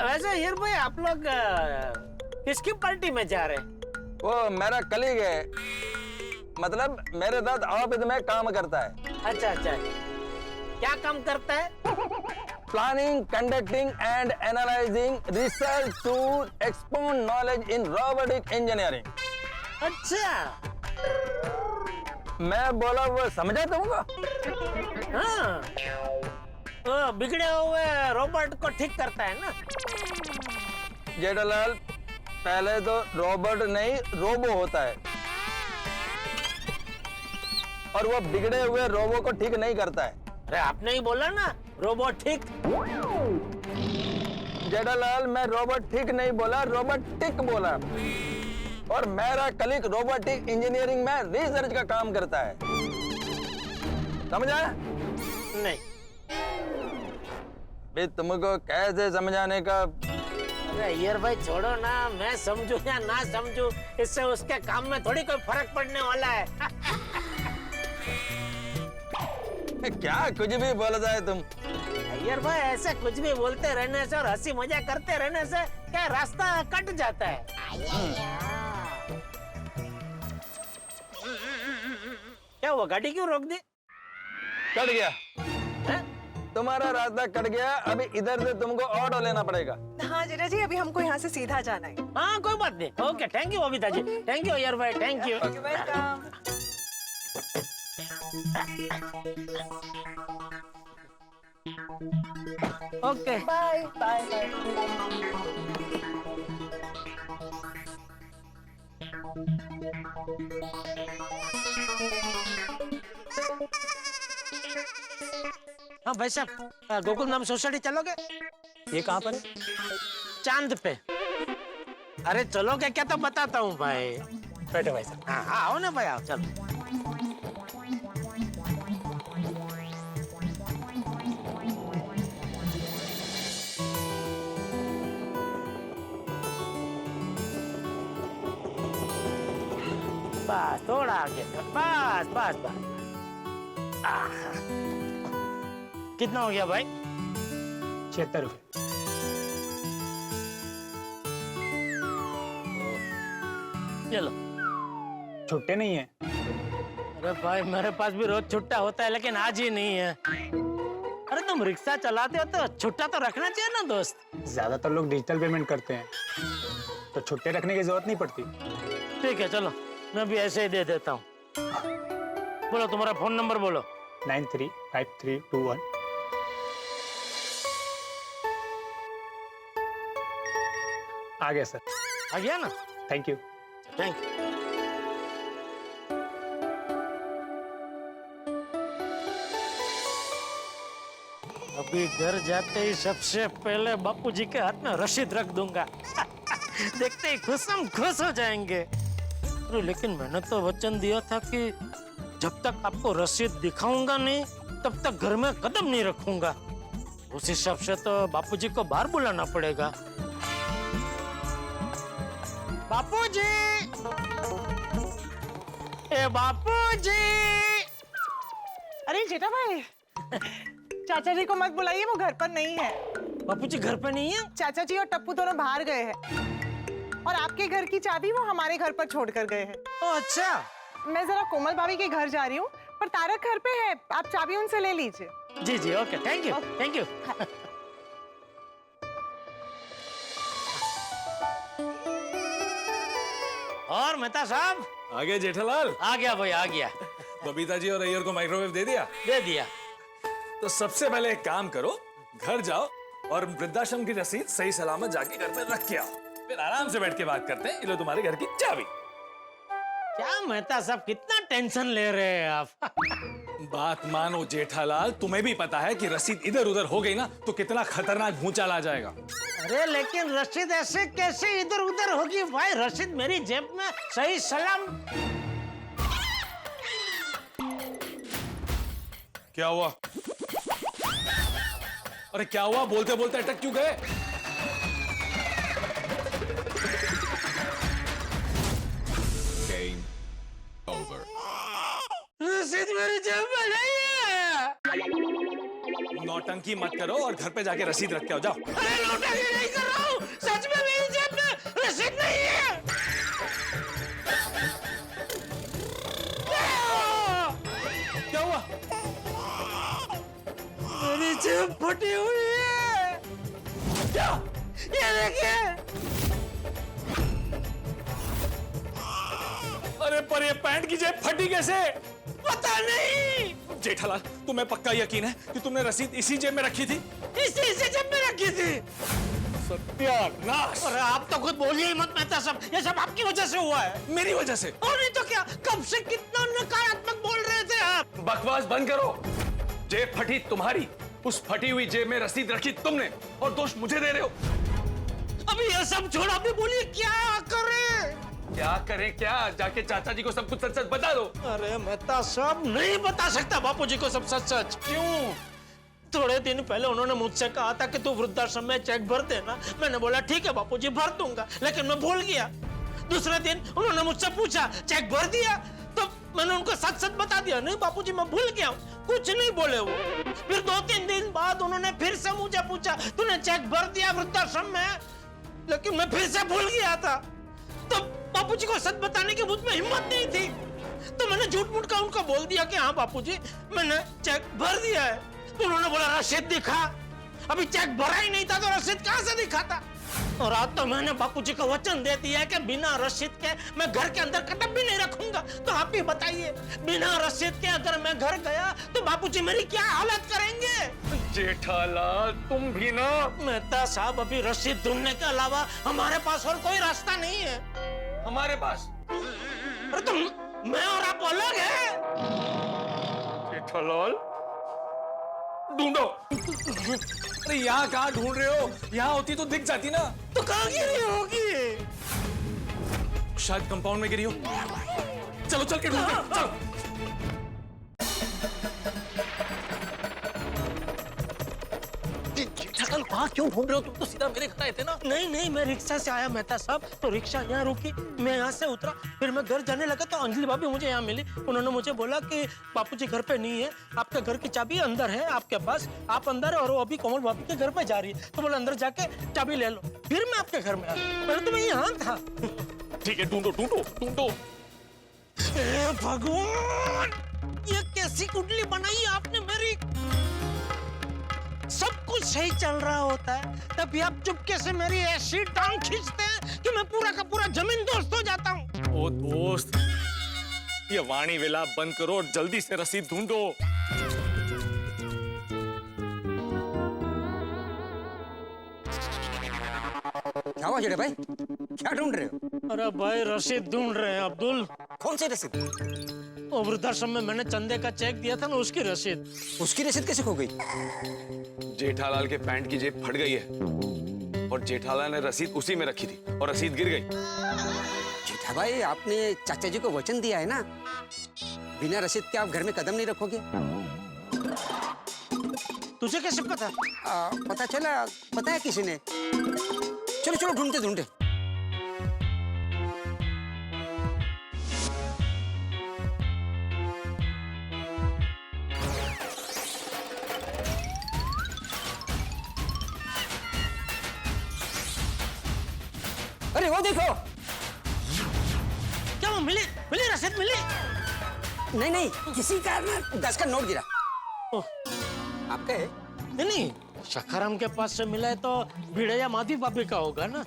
वैसे अय्यर भाई आप लोग किसकी पार्टी में जा रहे हैं? वो मेरा कलीग है, मतलब मेरे साथ ऑफिस में काम करता है. अच्छा अच्छा, क्या काम करता है? Planning, conducting and analysing research to expand knowledge in robotic engineering. अच्छा, मैं बोला वो समझा तुमको? हाँ, वो बिगड़े हुए रोबोट को ठीक करता है ना? जेठालाल, पहले तो रोबोट नहीं रोबो होता है, और वो बिगड़े हुए रोबो को ठीक नहीं करता है. अरे आपने ही बोला ना रोबोट ठीक. जेठालाल, मैं रोबोट ठीक नहीं बोला, रोबोटिक बोला. और मेरा कलीग रोबोटिक इंजीनियरिंग में रिसर्च का काम करता है. समझा? नहीं. भी तुमको कैसे समझाने का? अरे अय्यर भाई छोड़ो ना, मैं समझू या ना समझू, इससे उसके काम में थोड़ी कोई फर्क पड़ने वाला है. क्या कुछ भी बोलता है तुम? अय्यर भाई ऐसे कुछ भी बोलते रहने से और हंसी मजाक करते रहने से क्या रास्ता कट जाता है. क्या हुआ, गाड़ी क्यों रोक दी? कट गया. है? तुम्हारा रास्ता कट गया. अभी इधर से तुमको ऑटो लेना पड़ेगा. हाँ जेठा जी, अभी हमको यहाँ से सीधा जाना है. हाँ कोई बात नहीं. Okay, thank you Babita ji. Thank you Iyer भाई, thank you. You're welcome. Okay Bye. Bye. Bye. हाँ भाई साहब, गोकुल नाम सोसाइटी चलोगे? ये कहाँ पर है? चांद पे. अरे चलोगे क्या तो बताता हूँ भाई. बैठो भाई साहब. हाँ हाँ आओ ना भाई, आओ चलो. बस थोड़ा आगे, बस बस बस. कितना हो गया भाई? 76 रुपए. चलो. छुट्टे नहीं है. अरे भाई मेरे पास भी रोज छुट्टा होता है, लेकिन आज ही नहीं है. अरे तुम रिक्शा चलाते हो तो छुट्टा तो रखना चाहिए ना दोस्त. ज्यादातर लोग डिजिटल पेमेंट करते हैं, तो छुट्टे रखने की जरूरत नहीं पड़ती. ठीक है चलो, मैं भी ऐसे ही दे देता हूँ. बोलो तुम्हारा फोन नंबर बोलो. 935321. आ गया सर. आ गया ना? Thank you. Thank you. अभी घर जाते ही सबसे पहले बापूजी के हाथ में रसीद रख दूंगा. देखते ही खुश हो जाएंगे. अरे लेकिन मैंने तो वचन दिया था कि जब तक आपको रसीद दिखाऊंगा नहीं तब तक घर में कदम नहीं रखूंगा. उस हिसाब से तो बापूजी को बाहर बुलाना पड़ेगा. बापूजी, ए बापूजी. अरे जेठा भाई, चाचा जी को मत बुलाइए, वो घर पर नहीं है. बापूजी घर पे नहीं है? चाचा जी और टप्पू दोनों बाहर गए हैं, और आपके घर की चाबी वो हमारे घर पर छोड़ कर गए हैं. अच्छा. मैं जरा कोमल भाभी के घर जा रही हूँ, पर तारक घर पे है, आप चाबी उनसे ले लीजिए. जी जी okay, thank you thank you. और मेहता साहब? आ गए जेठालाल? आ गया भाई, आ गया. बबीता जी और अय्यर को माइक्रोवेव दे दिया? दे दिया. तो सबसे पहले एक काम करो, घर जाओ और वृद्धाश्रम की रसीद सही सलामत जाके घर में रख के आओ. फिर आराम से बैठ के बात करते हैं. ये लो तुम्हारे घर की चाबी. क्या मेहता साहब, कितना टेंशन ले रहे हैं आप? बात मानो जेठालाल, तुम्हें भी पता है कि रसीद इधर उधर हो गई ना तो कितना खतरनाक भूचाल आ जाएगा। अरे लेकिन रसीद ऐसे कैसे इधर उधर होगी भाई? रसीद मेरी जेब में सही सलाम। क्या हुआ? अरे क्या हुआ? बोलते बोलते अटक क्यों गए? रसीद मेरी जेब में नहीं है। नौटंकी मत करो और घर पे जाके रसीद रख के आओ, जाओ। अरे नौटंकी नहीं कर रहा हूँ, सच में मेरी जेब में रसीद नहीं है। क्या हुआ? मेरी जेब फटी हुई है। क्या? ये देखिए। अरे पर ये पैंट की जेब फटी कैसे? पता नहीं। जेठालाल, तुम्हें पक्का यकीन है कि तुमने रसीद इसी जेब में रखी थी? इसी जेब में रखी थी। सत्यानाश! अरे आप तो खुद बोलिए मत मेहता साहब, ये सब आपकी वजह से हुआ है। मेरी वजह से? और नहीं तो क्या, कब से कितना नकारात्मक बोल रहे थे आप। बकवास बंद करो। जेब फटी तुम्हारी, उस फटी हुई जेब में रसीद रखी तुमने और दोष मुझे दे रहे हो। अभी ये सब छोड़, अभी बोलिए क्या करें? क्या करें क्या? जाके चाचा जी को सब कुछ सच सच बता दो। अरे मेहता साहब, नहीं बता सकता बापूजी को सब सच सच। क्यों? थोड़े दिन पहले उन्होंने मुझसे कहा था कि तू वृद्धाश्रम में चेक भर देना। मैंने बोला ठीक है बापूजी भर दूंगा, लेकिन मैं भूल गया। दूसरे दिन उन्होंने मुझसे पूछा चेक भर दिया, तो मैंने उनको सच सच बता दिया नहीं बापूजी मैं भूल गया हूँ। कुछ नहीं बोले वो। फिर 2-3 दिन बाद उन्होंने फिर से मुझे पूछा तूने चेक भर दिया वृद्धाश्रम में, लेकिन मैं फिर से भूल गया था। तो बापूजी को सच बताने की मुझ में हिम्मत नहीं थी, तो मैंने झूठ मूठ का उनको बोल दिया कि हाँ बापूजी मैंने चेक भर दिया है। तो उन्होंने बोला रसीद दिखा। अभी चेक भरा ही नहीं था तो रसीद कहाँ से दिखाता? और आज तो मैंने बापूजी को वचन दे दिया है कि बिना रसीद के मैं घर के अंदर कदम भी नहीं रखूंगा। तो आप ही बताइए, बिना रसीद के अगर मैं घर गया तो बापूजी मेरी क्या हालत करेंगे? जेठालाल तुम भी ना। मेहता साहब, अभी रसीद ढूंढने के अलावा हमारे पास और कोई रास्ता नहीं है। हमारे पास? अरे तो मैं और आप अलग है। जेठालाल ढूंढो। अरे यहाँ कहाँ ढूंढ रहे हो? यहाँ होती तो दिख जाती ना। तो कहाँ गिरी होगी? शायद कंपाउंड में गिरी हो। चलो चल के ढूंढते हैं, चलो। जेठालाल वहाँ क्यों ढूंढ रहे हो? तुम तो सीधा मेरे घर आए थे ना। नहीं नहीं, मैं रिक्शा से आया मेहता साहब, तो रिक्शा यहाँ रुकी, मैं यहाँ से उतरा, फिर मैं घर जाने लगा तो अंजलि भाभी मुझे यहाँ मिली। उन्होंने मुझे बोला कि बापूजी घर पे नहीं है, आपके घर की चाबी अंदर है आपके पास, आप अंदर है और वो अभी कोमल भाभी के घर पे जा रही है। तो बोला अंदर जाके चाबी ले लो। फिर मैं आपके घर में आया, पहले तो मैं यहाँ था। ठीक है, ढूंढो ढूंढो ढूंढो। भगवान, ये कैसी कुंडली बनाई आपने मेरी? सब कुछ सही चल रहा होता है, तभी आप चुपके से मेरी ऐसी टांग खींचते हैं कि मैं पूरा का पूरा जमीन दोस्त हो जाता हूँ। ओ दोस्त, ये वाणी विलाप बंद करो और जल्दी से रसीद ढूंढो। क्या हुआ जेठा भाई, क्या ढूंढ रहे हो? अरे भाई रसीद ढूंढ रहे हैं अब्दुल। कौन सी रसीद? वो वृद्धाश्रम में मैंने चंदे का चेक दिया था ना, उसकी रसीद। उसकी रसीद कैसे खो गई? जेठालाल के पैंट की जेब फट गई है और जेठालाल ने रसीद उसी में रखी थी और रसीद गिर गई। जेठा भाई, आपने चाचा जी को वचन दिया है ना, बिना रसीद के आप घर में कदम नहीं रखोगे। तुझे कैसे पता? पता चला, पता है किसी ने। चलो चलो ढूंढते ढूंढते। अरे वो देखो। क्या वो मिली? मिली रसीद मिली? नहीं नहीं, किसी का ना 10 का नोट गिरा। आपका है? नहीं, सखाराम के पास से मिला है तो भिड़े या माधी भाभी का होगा ना।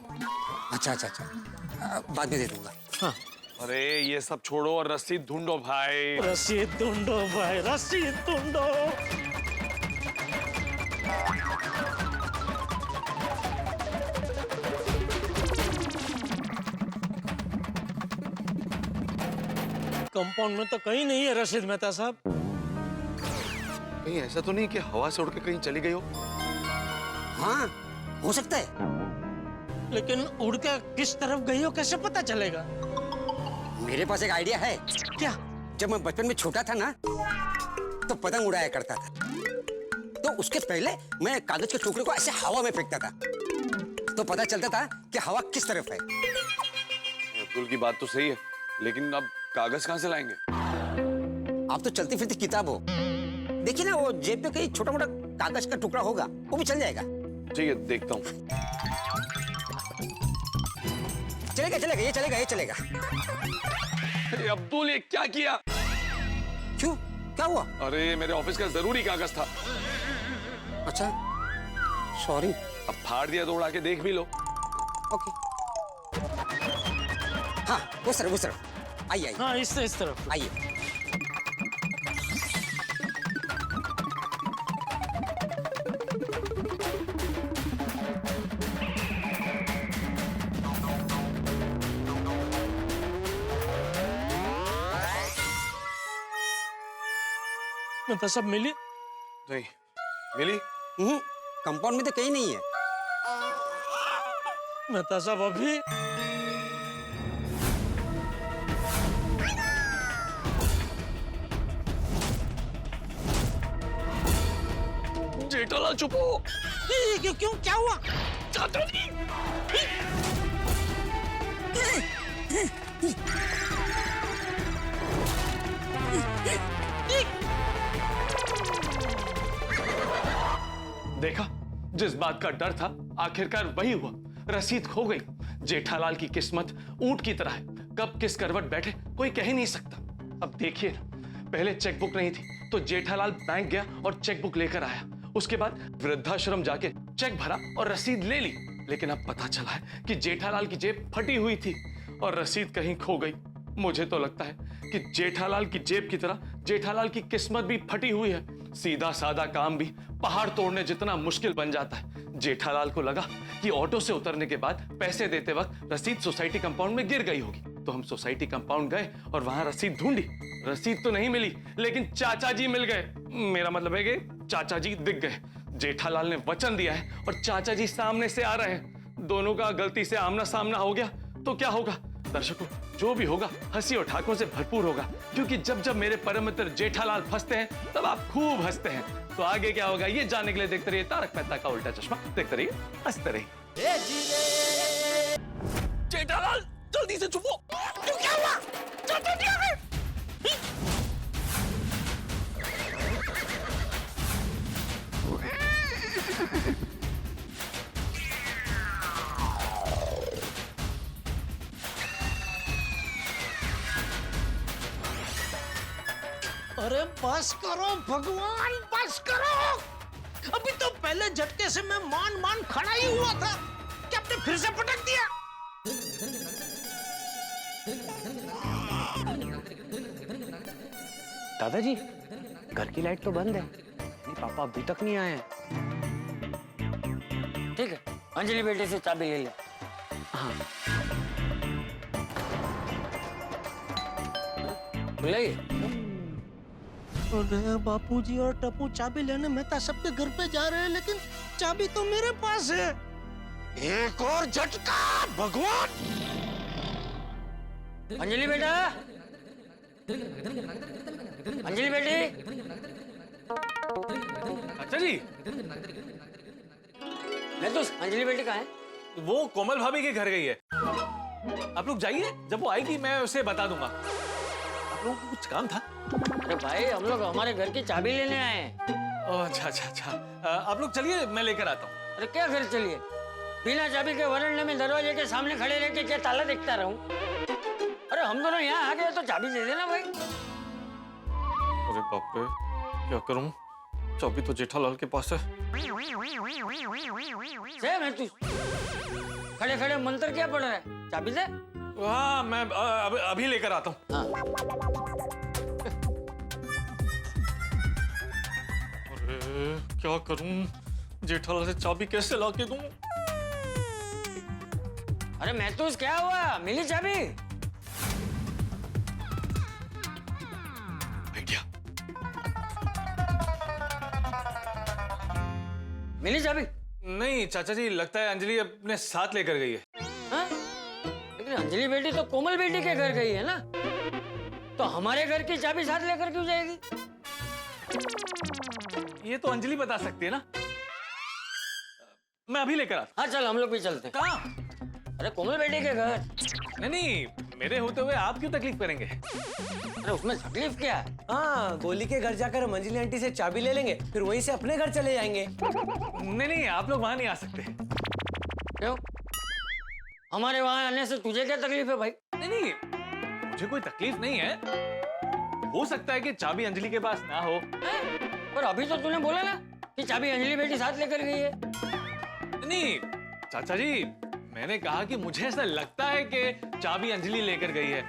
अच्छा अच्छा अच्छा, बाद में दे दूंगा। हाँ। अरे ये सब छोड़ो और रसीद ढूंढो भाई। रसीद ढूंढो भाई, रसीद ढूंढो। कंपाउंड में तो कहीं नहीं है रसीद मेहता साहब। कहीं ऐसा तो नहीं कि हवा से उड़ के कहीं चली गई हो? हाँ, हो सकता है। लेकिन उड़ के किस तरफ गई हो कैसे पता चलेगा? मेरे पास एक आइडिया है। क्या? जब मैं बचपन में छोटा था ना, तो पतंग उड़ाया करता था। तो उसके पहले मैं कागज के टुकड़े को ऐसे हवा में फेंकता था, तो पता चलता था कि हवा किस तरफ है। अब्दुल की बात तो सही है, लेकिन अब कागज कहाँ से लाएंगे? आप तो चलती फिरती किताब हो। देखिए ना, वो जेब पे कहीं छोटा मोटा कागज का टुकड़ा होगा, वो भी चल जाएगा। ठीक है, देखता हूँ। चलेगा चलेगा, ये चलेगा, ये चलेगा। अरे अब्दुल, ये क्या किया? क्यों, क्या हुआ? अरे मेरे ऑफिस का जरूरी कागज था। अच्छा, सॉरी। अब फाड़ दिया तो उड़ा के देख भी लो। ओके। हाँ, उस तरफ आइए। हाँ, इस तरफ आइए। तो सब मिली? नहीं मिली। कंपाउंड में तो कहीं नहीं है। मैं तो सब अभी जेठालाल चुप हो। क्यों, क्या हुआ? चाचा जी। देखा, जिस बात का डर था आखिरकार वही हुआ। रसीद खो गई। जेठालाल की किस्मत ऊंट की तरह है, कब किस करवट बैठे कोई कह ही नहीं सकता। अब देखिए ना, पहले चेकबुक नहीं थी तो जेठालाल बैंक गया और चेकबुक लेकर आया। उसके बाद वृद्धाश्रम जाके चेक भरा और रसीद ले ली। लेकिन अब पता चला है कि जेठालाल की जेब फटी हुई थी और रसीद कहीं खो गई। मुझे तो लगता है कि जेठालाल की जेब की तरह जेठालाल की किस्मत भी फटी हुई है। सीधा सादा काम भी पहाड़ तोड़ने जितना मुश्किल बन जाता है। जेठालाल को लगा कि ऑटो से उतरने के बाद पैसे देते वक्त रसीद सोसाइटी कंपाउंड में गिर गई होगी, तो हम सोसाइटी कंपाउंड गए और वहां रसीद ढूंढी। रसीद तो नहीं मिली, लेकिन चाचा जी मिल गए। मेरा मतलब है कि चाचा जी दिख गए। जेठालाल ने वचन दिया है और चाचा जी सामने से आ रहे हैं। दोनों का गलती से आमना सामना हो गया तो क्या होगा? दर्शकों, जो भी होगा हंसी और ठाकों से भरपूर होगा, क्योंकि जब जब मेरे परम मित्र जेठालाल फंसते हैं तब आप खूब हंसते हैं। तो आगे क्या होगा ये जानने के लिए देखते रहिए तारक मेहता का उल्टा चश्मा। देखते रहिए, हंसते रहिए। जेठालाल जल्दी से चुप हो। क्या हुआ? चाचा जी आ गए। अरे बस करो भगवान, बस करो। अभी तो पहले झटके से मैं मान खड़ा ही हुआ था, क्या आपने फिर से पटक दिया? दादाजी, घर की लाइट तो बंद है। पापा अभी तक नहीं आए हैं। ठीक है, अंजलि बेटे से चाबी ले ले। हाँ, बुलाइए। अरे बापूजी और टप्पू चाबी लेने मेहता सबके घर पे जा रहे हैं, लेकिन चाबी तो मेरे पास है। एक और झटका भगवान। अंजलि बेटा, अंजलि बेटी। चाचा जी, मैं तो अंजलि बेटी कहाँ है? वो कोमल भाभी के घर गई है। आप लोग जाइए, जब वो आएगी मैं उसे बता दूंगा। आप लोगों को कुछ काम था? अरे भाई, हम लोग हमारे घर की चाबी लेने आए हैं। अच्छा। आप लोग चलिए, मैं लेकर आता हूँ। अरे क्या घर चलिए? बिना चाबी के वरांडे में दरवाजे के सामने खड़े रह के क्या ताला देखता रहूं? अरे हम दोनों यहाँ आ गए तो चाबी दे देना भाई। अरे बाप रे, क्या करूं? चाबी तो जेठालाल के पास है। मैं तू खड़े खड़े मंत्र क्या पढ़ रहा है? चाबी दे। हाँ, मैं अभी लेकर आता हूँ। हाँ। अरे क्या करूं? जेठालाल से चाबी कैसे लाके दूं? अरे मैं तो क्या हुआ? मिली चाबी? आइडिया। मिली चाबी? नहीं चाचा जी, लगता है अंजलि अपने साथ लेकर गई है। हाँ? लेकिन अंजलि बेटी तो कोमल बेटी के घर गई है ना, तो हमारे घर की चाबी साथ लेकर क्यों जाएगी? ये तो अंजलि बता सकती है ना। मैं अभी लेकर आता। हाँ चल, हम लोग भी चलते हैं। कहाँ? अरे कोमल बेटी के घर। नहीं, मेरे होते हुए आप क्यों तकलीफ करेंगे? अरे उसमें तकलीफ क्या है? हाँ, गोली के घर जाकर हम अंजलि आंटी से चाबी ले लेंगे, फिर वहीं से अपने घर चले जाएंगे। नहीं, आप लोग वहां नहीं आ सकते। क्यों? हमारे वहां आने से तुझे क्या तकलीफ है भाई? नहीं, मुझे कोई तकलीफ नहीं है। हो सकता है कि चाबी अंजलि के पास ना हो। पर अभी तो तूने बोला ना कि चाबी अंजलि बेटी साथ लेकर गई है। नहीं चाचा जी, मैंने कहा कि मुझे ऐसा लगता है कि चाबी अंजलि लेकर गई है।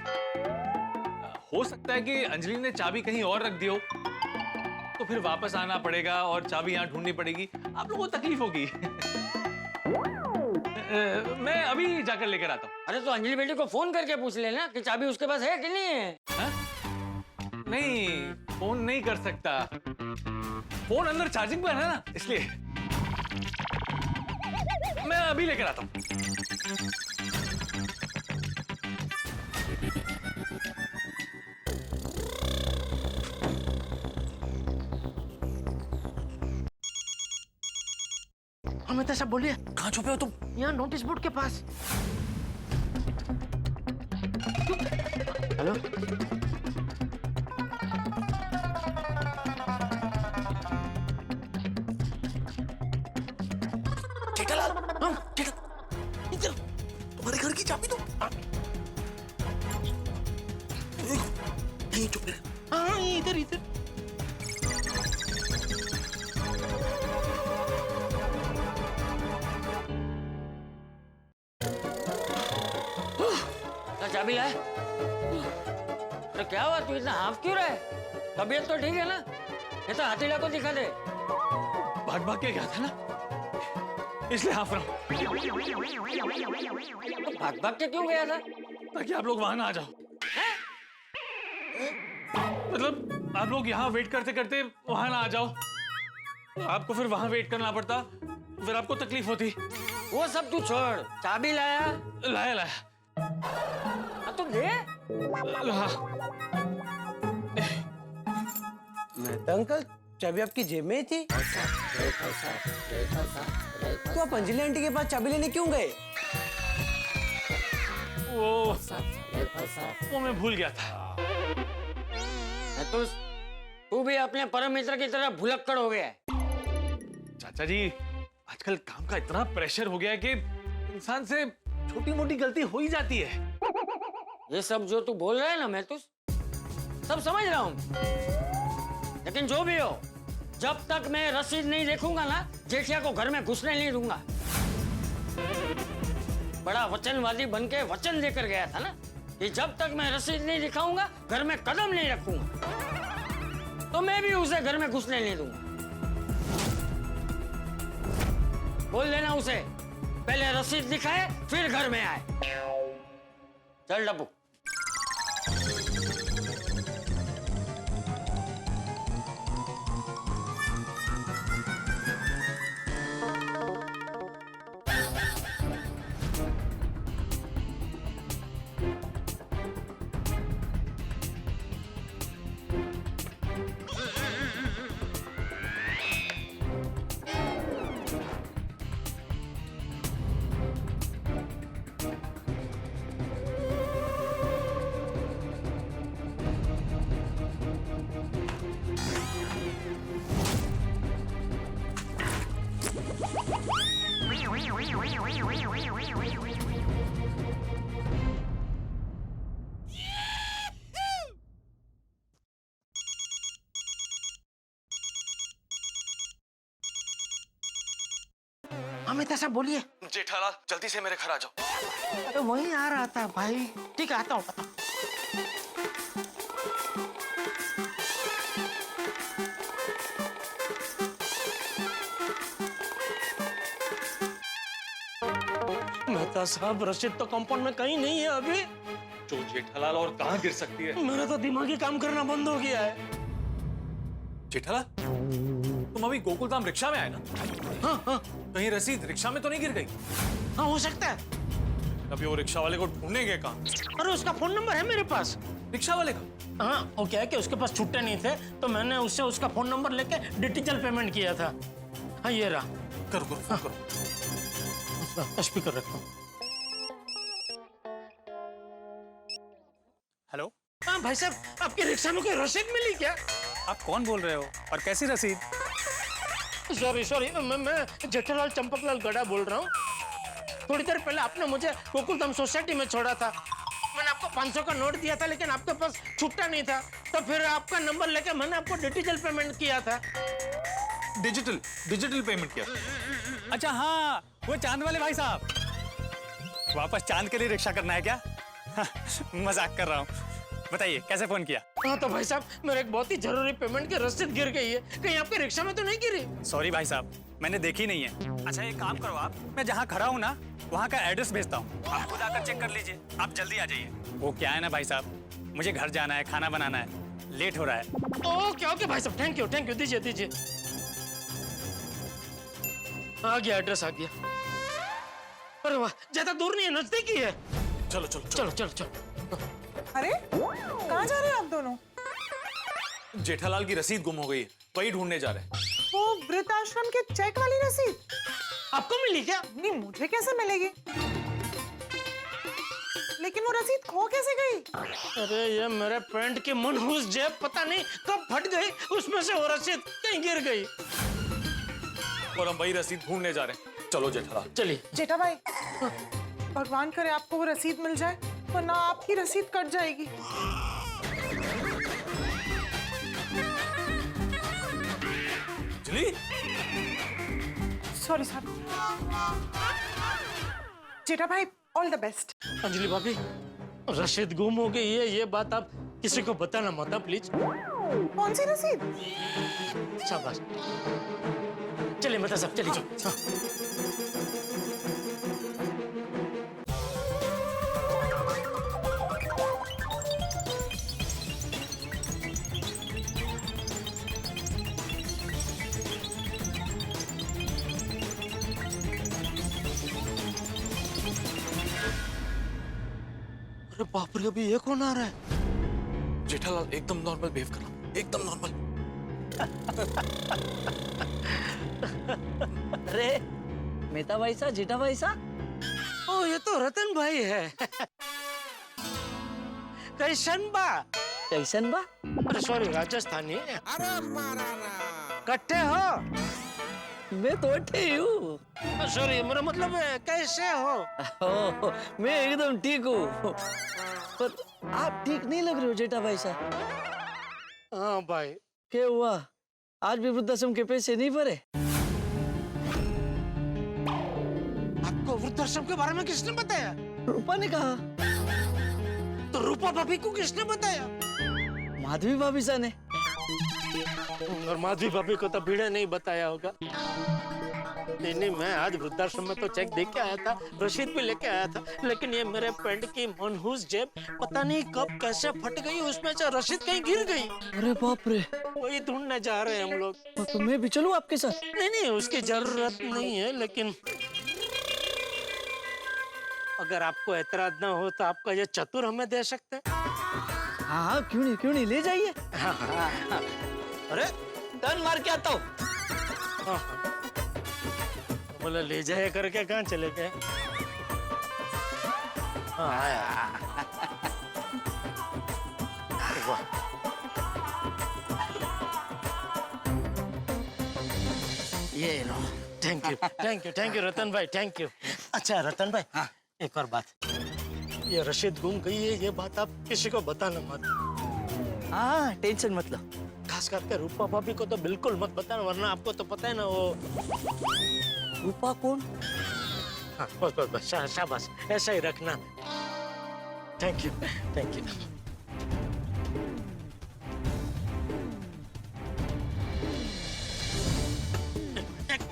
हो सकता है कि अंजलि ने चाबी कहीं और रख दी हो, तो फिर वापस आना पड़ेगा और चाबी यहाँ ढूंढनी पड़ेगी, आप लोगों को तकलीफ होगी। मैं अभी जाकर लेकर आता हूँ। अरे तो अंजलि बेटी को फोन करके पूछ लेना कि चाबी उसके पास है कि नहीं है। नहीं, फोन नहीं कर सकता, फोन अंदर चार्जिंग पर है ना, इसलिए। मैं अभी लेकर आता हूँ। हमें तो सब बोलिए। कहाँ छुपे हो तुम? यहाँ नोटिस बोर्ड के पास। हेलो, जेठालाल, इधर, तुम्हारे घर की चाबी तो नहीं, चुप रहे। हाँ इधर इधर। चाबी लाए? अरे क्या हुआ, तू इतना हाफ क्यों रहा है? तबीयत तो ठीक है ना? ये तो हाथीला को दिखा दे। भाग भाग के गया था ना, इसलिए हाफ रहा हूं। तो भाग भाग के क्यों गया था? ताकि आप लोग वहां ना आ जाओ। मतलब आप लोग यहाँ वेट करते करते वहां ना आ जाओ, आपको फिर वहां वेट करना पड़ता, फिर आपको तकलीफ होती। वो सब तू छोड़, चाबी लाया? लाया। हाँ तो दे। मेहता अंकल, चाबी आपकी जेब में ही थी? तो आप अंजलि आंटी के पास चाबी लेने क्यों गए? वो मैं भूल गया था। तो तू भी अपने परम मित्र की तरह भुलक्कड़ हो गया है। चाचा जी, आजकल काम का इतना प्रेशर हो गया है कि इंसान से छोटी मोटी गलती हो ही जाती है। ये सब जो तू बोल रहा है ना, मैं तो सब समझ रहा हूँ, लेकिन जो भी हो, जब तक मैं रसीद नहीं देखूंगा ना, जेठिया को घर में घुसने नहीं दूंगा। बड़ा वचनवादी बनके वचन देकर गया था ना कि जब तक मैं रसीद नहीं दिखाऊंगा घर में कदम नहीं रखूंगा, तो मैं भी उसे घर में घुसने नहीं दूंगा। बोल देना उसे, पहले रसीद दिखाए फिर घर में आए। चल डब्बू। हमें ऐसा बोलिए। जेठालाल, जल्दी से मेरे घर आ जाओ। अरे वही आ रहा था भाई। ठीक है, आता हूँ। मेहता साहब, रशीद तो कंपाउंड में कहीं नहीं है अभी। जो जेठालाल और कहाँ गिर सकती है? मेरा तो दिमागी काम करना बंद हो गया है। जेठालाल, तुम अभी गोकुलधाम रिक्शा में आए ना? हाँ हाँ कहीं रसीद रिक्शा में तो नहीं गिर गई? हाँ, हो सकता है। तभी वो रिक्शा वाले को ढूंढने गए कहाँ? अरे उसका फोन नंबर है मेरे पास। रिक्शा वाले का? हाँ, वो क्या है कि उसके पास छुट्टे नहीं थे, तो मैंने उससे उसका फोन नंबर लेके डिजिटल पेमेंट किया था। हाँ, ये रहा। करो करो फोन करो। स्पीकर रखो। हेलो, हाँ भाई साहब, आपकी रिक्शा में कोई रसीद मिली क्या? आप कौन बोल रहे हो और कैसी रसीद? सॉरी सॉरी, मैं जेठालाल चंपकलाल गड़ा बोल रहा हूँ। थोड़ी देर पहले आपने मुझे गोकुलधाम सोसाइटी में छोड़ा था। मैंने आपको 500 का नोट दिया था, लेकिन आपके पास छुट्टा नहीं था, तो फिर आपका नंबर लेके मैंने आपको डिजिटल पेमेंट किया था। डिजिटल पेमेंट किया? अच्छा हाँ, वो चांद वाले भाई साहब। वापस चांद के लिए रिक्शा करना है क्या? मजाक कर रहा हूँ। बताइए कैसे फोन किया? हाँ तो भाई साहब, मेरे एक बहुत ही जरूरी पेमेंट की रसीद गिर गई है। कहीं आपके रिक्शा में तो नहीं गिरी? सॉरी भाई साहब, मैंने देखी नहीं है। अच्छा एक काम करो आप, मैं जहाँ खड़ा हूँ ना वहाँ का एड्रेस भेजता हूँ, आप खुद आकर चेक कर लीजिए। आप जल्दी आ जाइए। वो क्या है ना भाई साहब, मुझे घर जाना है, खाना बनाना है, लेट हो रहा है। ओके ओके भाई साहब, थैंक यू, दीजिए दीजिए। आ गया, एड्रेस आ गया। अरे वाह, ज्यादा दूर नहीं है, नजदीक ही है। चलो चलो चलो चलो चलो। अरे कहाँ जा रहे हैं आप दोनों? जेठालाल की रसीद गुम हो गई है, वही ढूंढने जा रहे हैं। वो वृद्धाश्रम के चेक वाली रसीद आपको मिली क्या? नहीं, मुझे कैसे मिलेगी? लेकिन वो रसीद खो कैसे गई? अरे ये मेरे पैंट की मनहूस जेब पता नहीं कब फट गई, उसमें से वो रसीद कहीं गिर गई। और हम वही रसीद ढूंढने जा रहे हैं। चलो जेठालाल। चलिए। जेठा भाई, भगवान करे आपको वो रसीद मिल जाए, वरना आपकी रसीद कट जाएगी। चली? सॉरी साहब। जेठा भाई, ऑल द बेस्ट। अंजलि भाभी, रसीद गुम हो गई है, ये बात आप किसी को बताना मत प्लीज। कौन सी रसीद? शाबाश। चलिए मतलब सब चलिए। अरे बाप रे, अभी ये कौन आ रहा है? जेठालाल एकदम नॉर्मल बिहेव करना, एकदम नॉर्मल। अरे मेहता भाई साहब, जेठा भाई साहब। ओ ये तो रतन भाई है। कैसन बा? कैसन बा? अरे सॉरी, राजस्थानी। अरे मारा कट्टे हो? मैं तो ठीक हूँ। सॉरी, मेरा मतलब है कैसे हो? ओह, मैं एकदम ठीक हूँ, पर आप ठीक नहीं लग रहे हो जेठा भाई साहब। हाँ भाई। क्या हुआ? आज भी वृद्धाश्रम के पैसे नहीं भरे? आपको वृद्धाश्रम के बारे में किसने बताया? रूपा ने कहा। तो रूपा भाभी को किसने बताया? माधवी भाभी सा ने। और माधवी भाभी को तो भीड़े नहीं बताया होगा। नहीं, मैं आज वृद्धाश्रम में तो चेक दे के आया था, रसीद भी लेके आया था, लेकिन ये मेरे पैंट की मनहूस जेब पता नहीं कब कैसे फट गई, उसमें से रसीद कहीं गिर गई। अरे बाप रे। वही ढूंढने जा रहे हैं हम लोग। तो मैं भी चलूं आपके साथ? नहीं, उसकी जरूरत नहीं है, लेकिन अगर आपको एतराज ना हो तो आपका ये चतुर हमें दे सकते हैं। हाँ, क्यों नहीं, ले जाइए। अरे टर्न मार के आता हूँ। बोला ले जाए करके कहाँ चले गए? वाह, ये लो। थैंक यू रतन भाई, थैंक यू। अच्छा रतन भाई, हाँ। एक और बात, ये रसीद गुम गई है, ये बात आप किसी को बताना मत। हाँ, टेंशन मत लो। खास करके रूपा भाभी को तो बिल्कुल मत बताना, वरना आपको तो पता है ना वो। रूपा कौन? हाँ, बस शाबाश, ऐसा ही रखना। Thank you.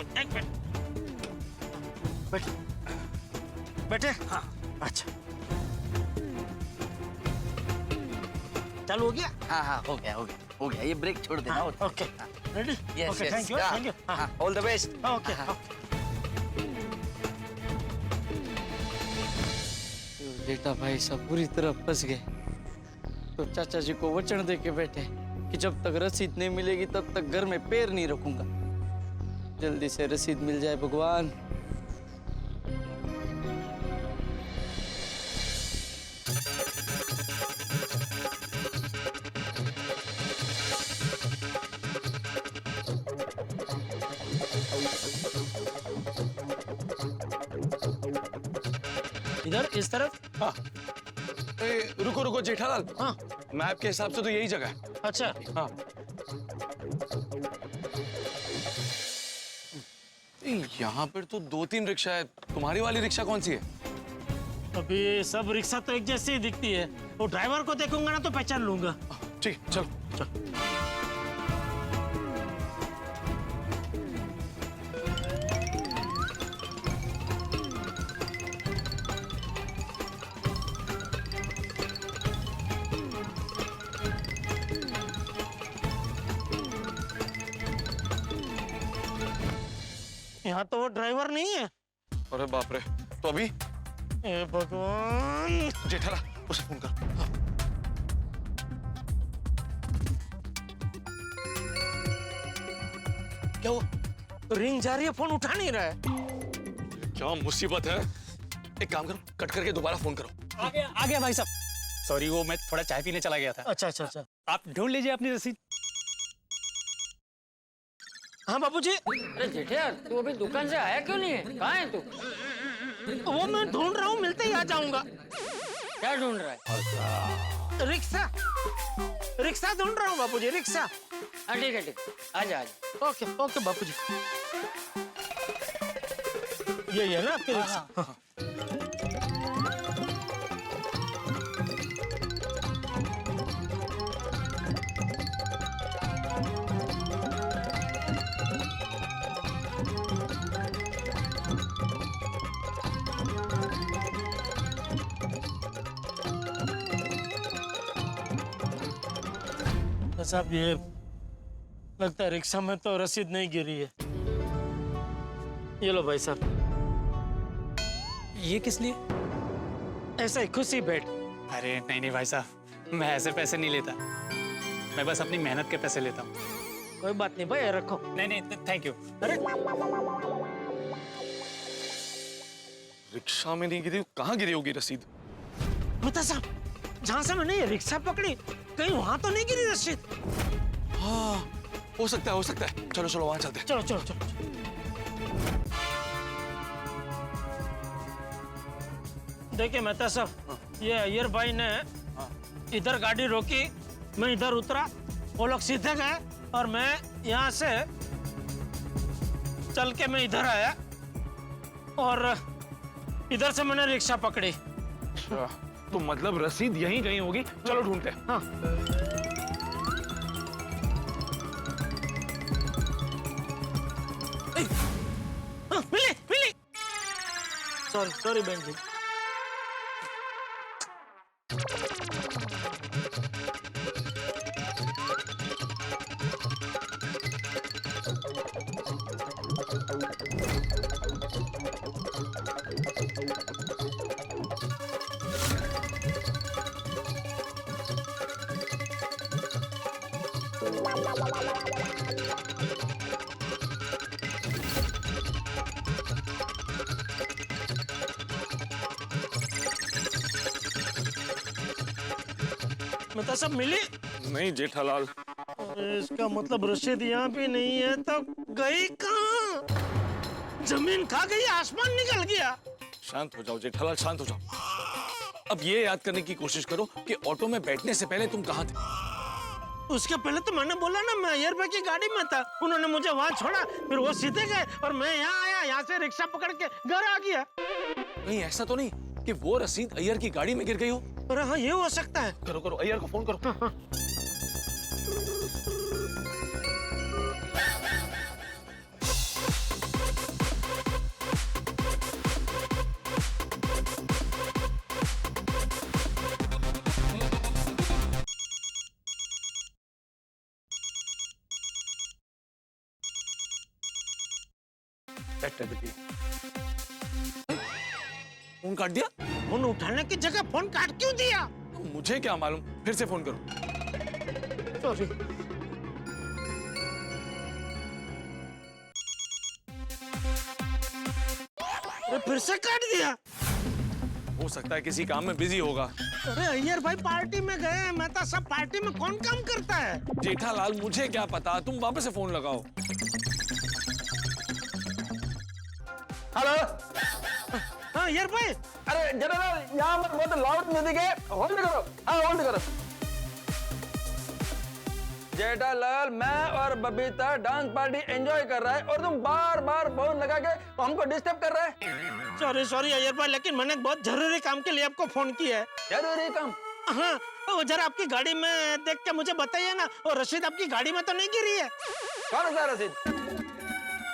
एक मिनट बैठे। हाँ, अच्छा चालू हो गया? हाँ, हो गया। हो गया, ये ब्रेक छोड़ देना। Okay ready? Yes, okay yes. Thank you Yeah. Thank you. All the best. Okay बेटा भाई सब पूरी तरह फंस गए। तो चाचा जी को वचन दे के बैठे कि जब तक रसीद नहीं मिलेगी तब तक घर में पैर नहीं रखूंगा। जल्दी से रसीद मिल जाए भगवान। इधर इस तरफ। हाँ। रुको रुको जेठालाल। हाँ मैप के हिसाब से तो यही जगह है। अच्छा हाँ। यहाँ पर तो 2-3 रिक्शा है, तुम्हारी वाली रिक्शा कौन सी है? अभी सब रिक्शा तो एक जैसी ही दिखती है, वो ड्राइवर को देखूंगा ना तो पहचान लूंगा। ठीक चलो चल। यहाँ तो वो ड्राइवर नहीं है। अरे बाप रे, तो अभी? ए भगवान। जेठालाल उसे फोन कर। क्या वो रिंग जा रही है, फोन उठा नहीं रहा है। क्या मुसीबत है। एक काम करो, कट करके दोबारा फोन करो। आ गया भाई साहब। सॉरी, वो मैं थोड़ा चाय पीने चला गया था। अच्छा अच्छा अच्छा। आप ढूंढ लीजिए अपनी रसीद। हाँ बाबूजी। अरे जेठिया तू अभी दुकान से आया क्यों नहीं है? कहाँ है तू? वो मैं ढूंढ रहा हूँ, मिलते ही आ जाऊंगा। क्या ढूंढ रहा है? रिक्शा रिक्शा ढूंढ रहा हूँ बाबूजी, रिक्शा। हाँ ठीक है ठीक, आजा आजा। ओके ओके बाबूजी। यही है ना आपकी रिक्शा? हाँ। साहब ये लगता है रिक्शा में तो रसीद नहीं गिरी है। ये लो भाई साहब। ये किस लिए? ऐसा ही खुशी भेंट। अरे नहीं नहीं भाई साहब, मैं ऐसे पैसे नहीं लेता। मैं बस अपनी मेहनत के पैसे लेता हूँ। कोई बात नहीं भाई, रखो। नहीं नहीं थैंक यू। अरे रिक्शा में नहीं गिरी, कहाँ गिरी होगी रसीद? बता साहब, जहाँ से मैंने ये रिक्शा पकड़ी कहीं वहां तो नहीं गिरी रसीद? हाँ हो सकता है हो सकता है। चलो चलो वहां चलते हैं। चलो चलो चलो। देखिए मेहता साहब, ये अय्यर भाई ने इधर गाड़ी रोकी, मैं इधर उतरा, वो लोग सीधे गए और मैं यहाँ से चल के मैं इधर आया और इधर से मैंने रिक्शा पकड़ी। अच्छा, तो मतलब रसीद यहीं कहीं होगी। चलो ढूंढते हैं। हाँ। मिली मिली। सॉरी सॉरी बहन जी। मतलब सब मिली? नहीं जेठालाल। इसका मतलब रसीद यहाँ भी नहीं है तो गई कहाँ? जमीन खा गई, आसमान निकल गया। शांत हो जाओ जेठालाल, शांत हो जाओ। अब ये याद करने की कोशिश करो कि ऑटो में बैठने से पहले तुम कहाँ थे? उसके पहले तो मैंने बोला ना मैं अय्यर भाई की गाड़ी में था। उन्होंने मुझे वहां छोड़ा, फिर वो सीधे गए और मैं यहाँ आया, यहाँ से रिक्शा पकड़ के घर आ गया। नहीं ऐसा तो नहीं कि वो रसीद अय्यर की गाड़ी में गिर गई हो? अरे हाँ ये हो सकता है। करो करो, अय्यर को फोन करो। फोन काट दिया? फोन उठाने की जगह फोन काट क्यों दिया? मुझे क्या मालूम, फिर से फोन करो। सॉरी। फिर से काट दिया। हो सकता है किसी काम में बिजी होगा। अरे अय्यर भाई पार्टी में गए हैं, मैं तो सब पार्टी में कौन काम करता है? जेठालाल मुझे क्या पता, तुम वापस से फोन लगाओ। हेलो। हाँ अय्यर भाई। अरे जेठालाल, यहाँ पर बहुत लाउड म्यूजिक है, होल्ड करो। हाँ होल्ड करो। जेठालाल, मैं और बबीता डांस पार्टी एंजॉय कर रहा है और तुम बार बार फोन लगा के हमको डिस्टर्ब कर रहा है। सॉरी सॉरी अय्यर भाई, लेकिन मैंने बहुत जरूरी काम के लिए आपको फोन किया है। जरूरी काम? हाँ, वो जरा आपकी गाड़ी में देख के मुझे बताइए ना, वो रसीद आपकी गाड़ी में तो नहीं गिरी है? कौन सा रसीद?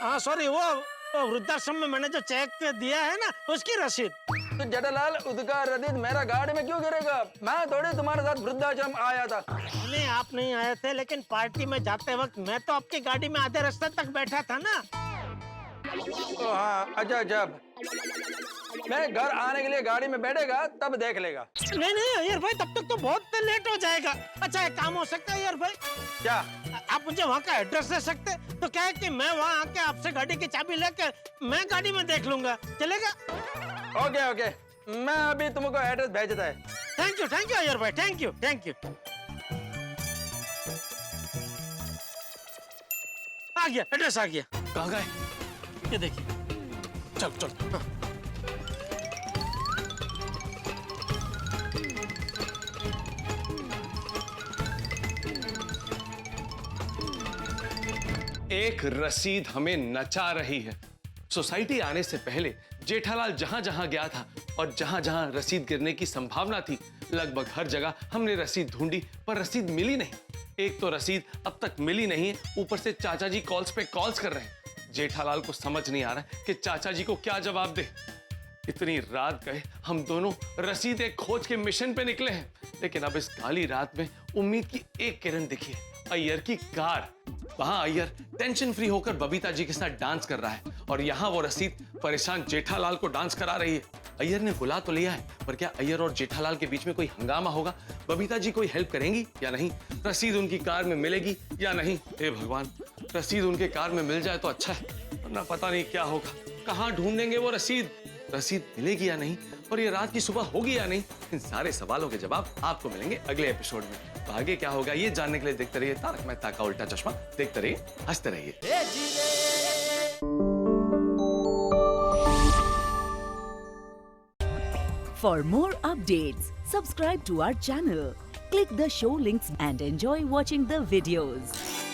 हाँ सॉरी, वो वृद्धाश्रम में मैंने जो चेक दिया है ना, उसकी रसीद। तो जेठालाल, उसका रसीद मेरा गाड़ी में क्यों गिरेगा? मैं थोड़ी तुम्हारे साथ वृद्धाश्रम आया था। नहीं, आप नहीं आए थे, लेकिन पार्टी में जाते वक्त मैं तो आपकी गाड़ी में आधे रास्ते तक बैठा था ना। हाँ, अच्छा अच्छा। मैं घर आने के लिए गाड़ी में बैठेगा तब देख लेगा। नहीं नहीं अय्यर भाई, तब तक तो बहुत लेट हो जाएगा। अच्छा एक काम हो सकता है अय्यर भाई? क्या? आप मुझे वहाँ का एड्रेस दे सकते? तो क्या है कि मैं वहाँ आके आपसे गाड़ी की चाबी लेकर मैं गाड़ी में देख लूंगा, चलेगा? ओके ओके, मैं अभी तुमको एड्रेस भेजता है। थैंक यू अय्यर भाई, थैंक यू थैंक यू। आ गया, एड्रेस आ गया। कहाँ गए? ये देखिए। चल चल। हाँ। एक रसीद हमें नचा रही है। सोसाइटी आने से पहले जेठालाल जहां जहां गया था और जहां जहां रसीद गिरने की संभावना थी, लगभग हर जगह हमने रसीद ढूंढी पर रसीद मिली नहीं। एक तो रसीद अब तक मिली नहीं है, ऊपर से चाचा जी कॉल्स पे कॉल्स कर रहे हैं। जेठालाल को समझ नहीं आ रहा कि चाचा जी को क्या जवाब दे। इतनी रात गए हम दोनों रसीद एक खोज के मिशन पे निकले हैं, लेकिन अब इस काली रात में उम्मीद की एक किरण दिखी है, अय्यर की कार। वहां अय्यर टेंशन फ्री होकर बबीता जी के साथ डांस कर रहा है और यहाँ वो रसीद परेशान जेठालाल को डांस करा रही है। अय्यर ने बुला तो लिया है, पर क्या अय्यर और जेठालाल के बीच में कोई हंगामा होगा? बबीता जी कोई हेल्प करेंगी या नहीं? रसीद उनकी कार में मिलेगी या नहीं? हे भगवान, रसीद उनके कार में मिल जाए तो अच्छा है, वरना पता नहीं क्या होगा। कहाँ ढूंढेंगे वो रसीद? रसीद मिलेगी या नहीं और ये रात की सुबह होगी या नहीं? इन सारे सवालों के जवाब आपको मिलेंगे अगले एपिसोड में। तो आगे क्या होगा ये जानने के लिए देखते रहिए तारक मेहता का उल्टा चश्मा। देखते रहिए, हंसते रहिए। For more updates, subscribe to our channel, click the show links and enjoy watching the videos.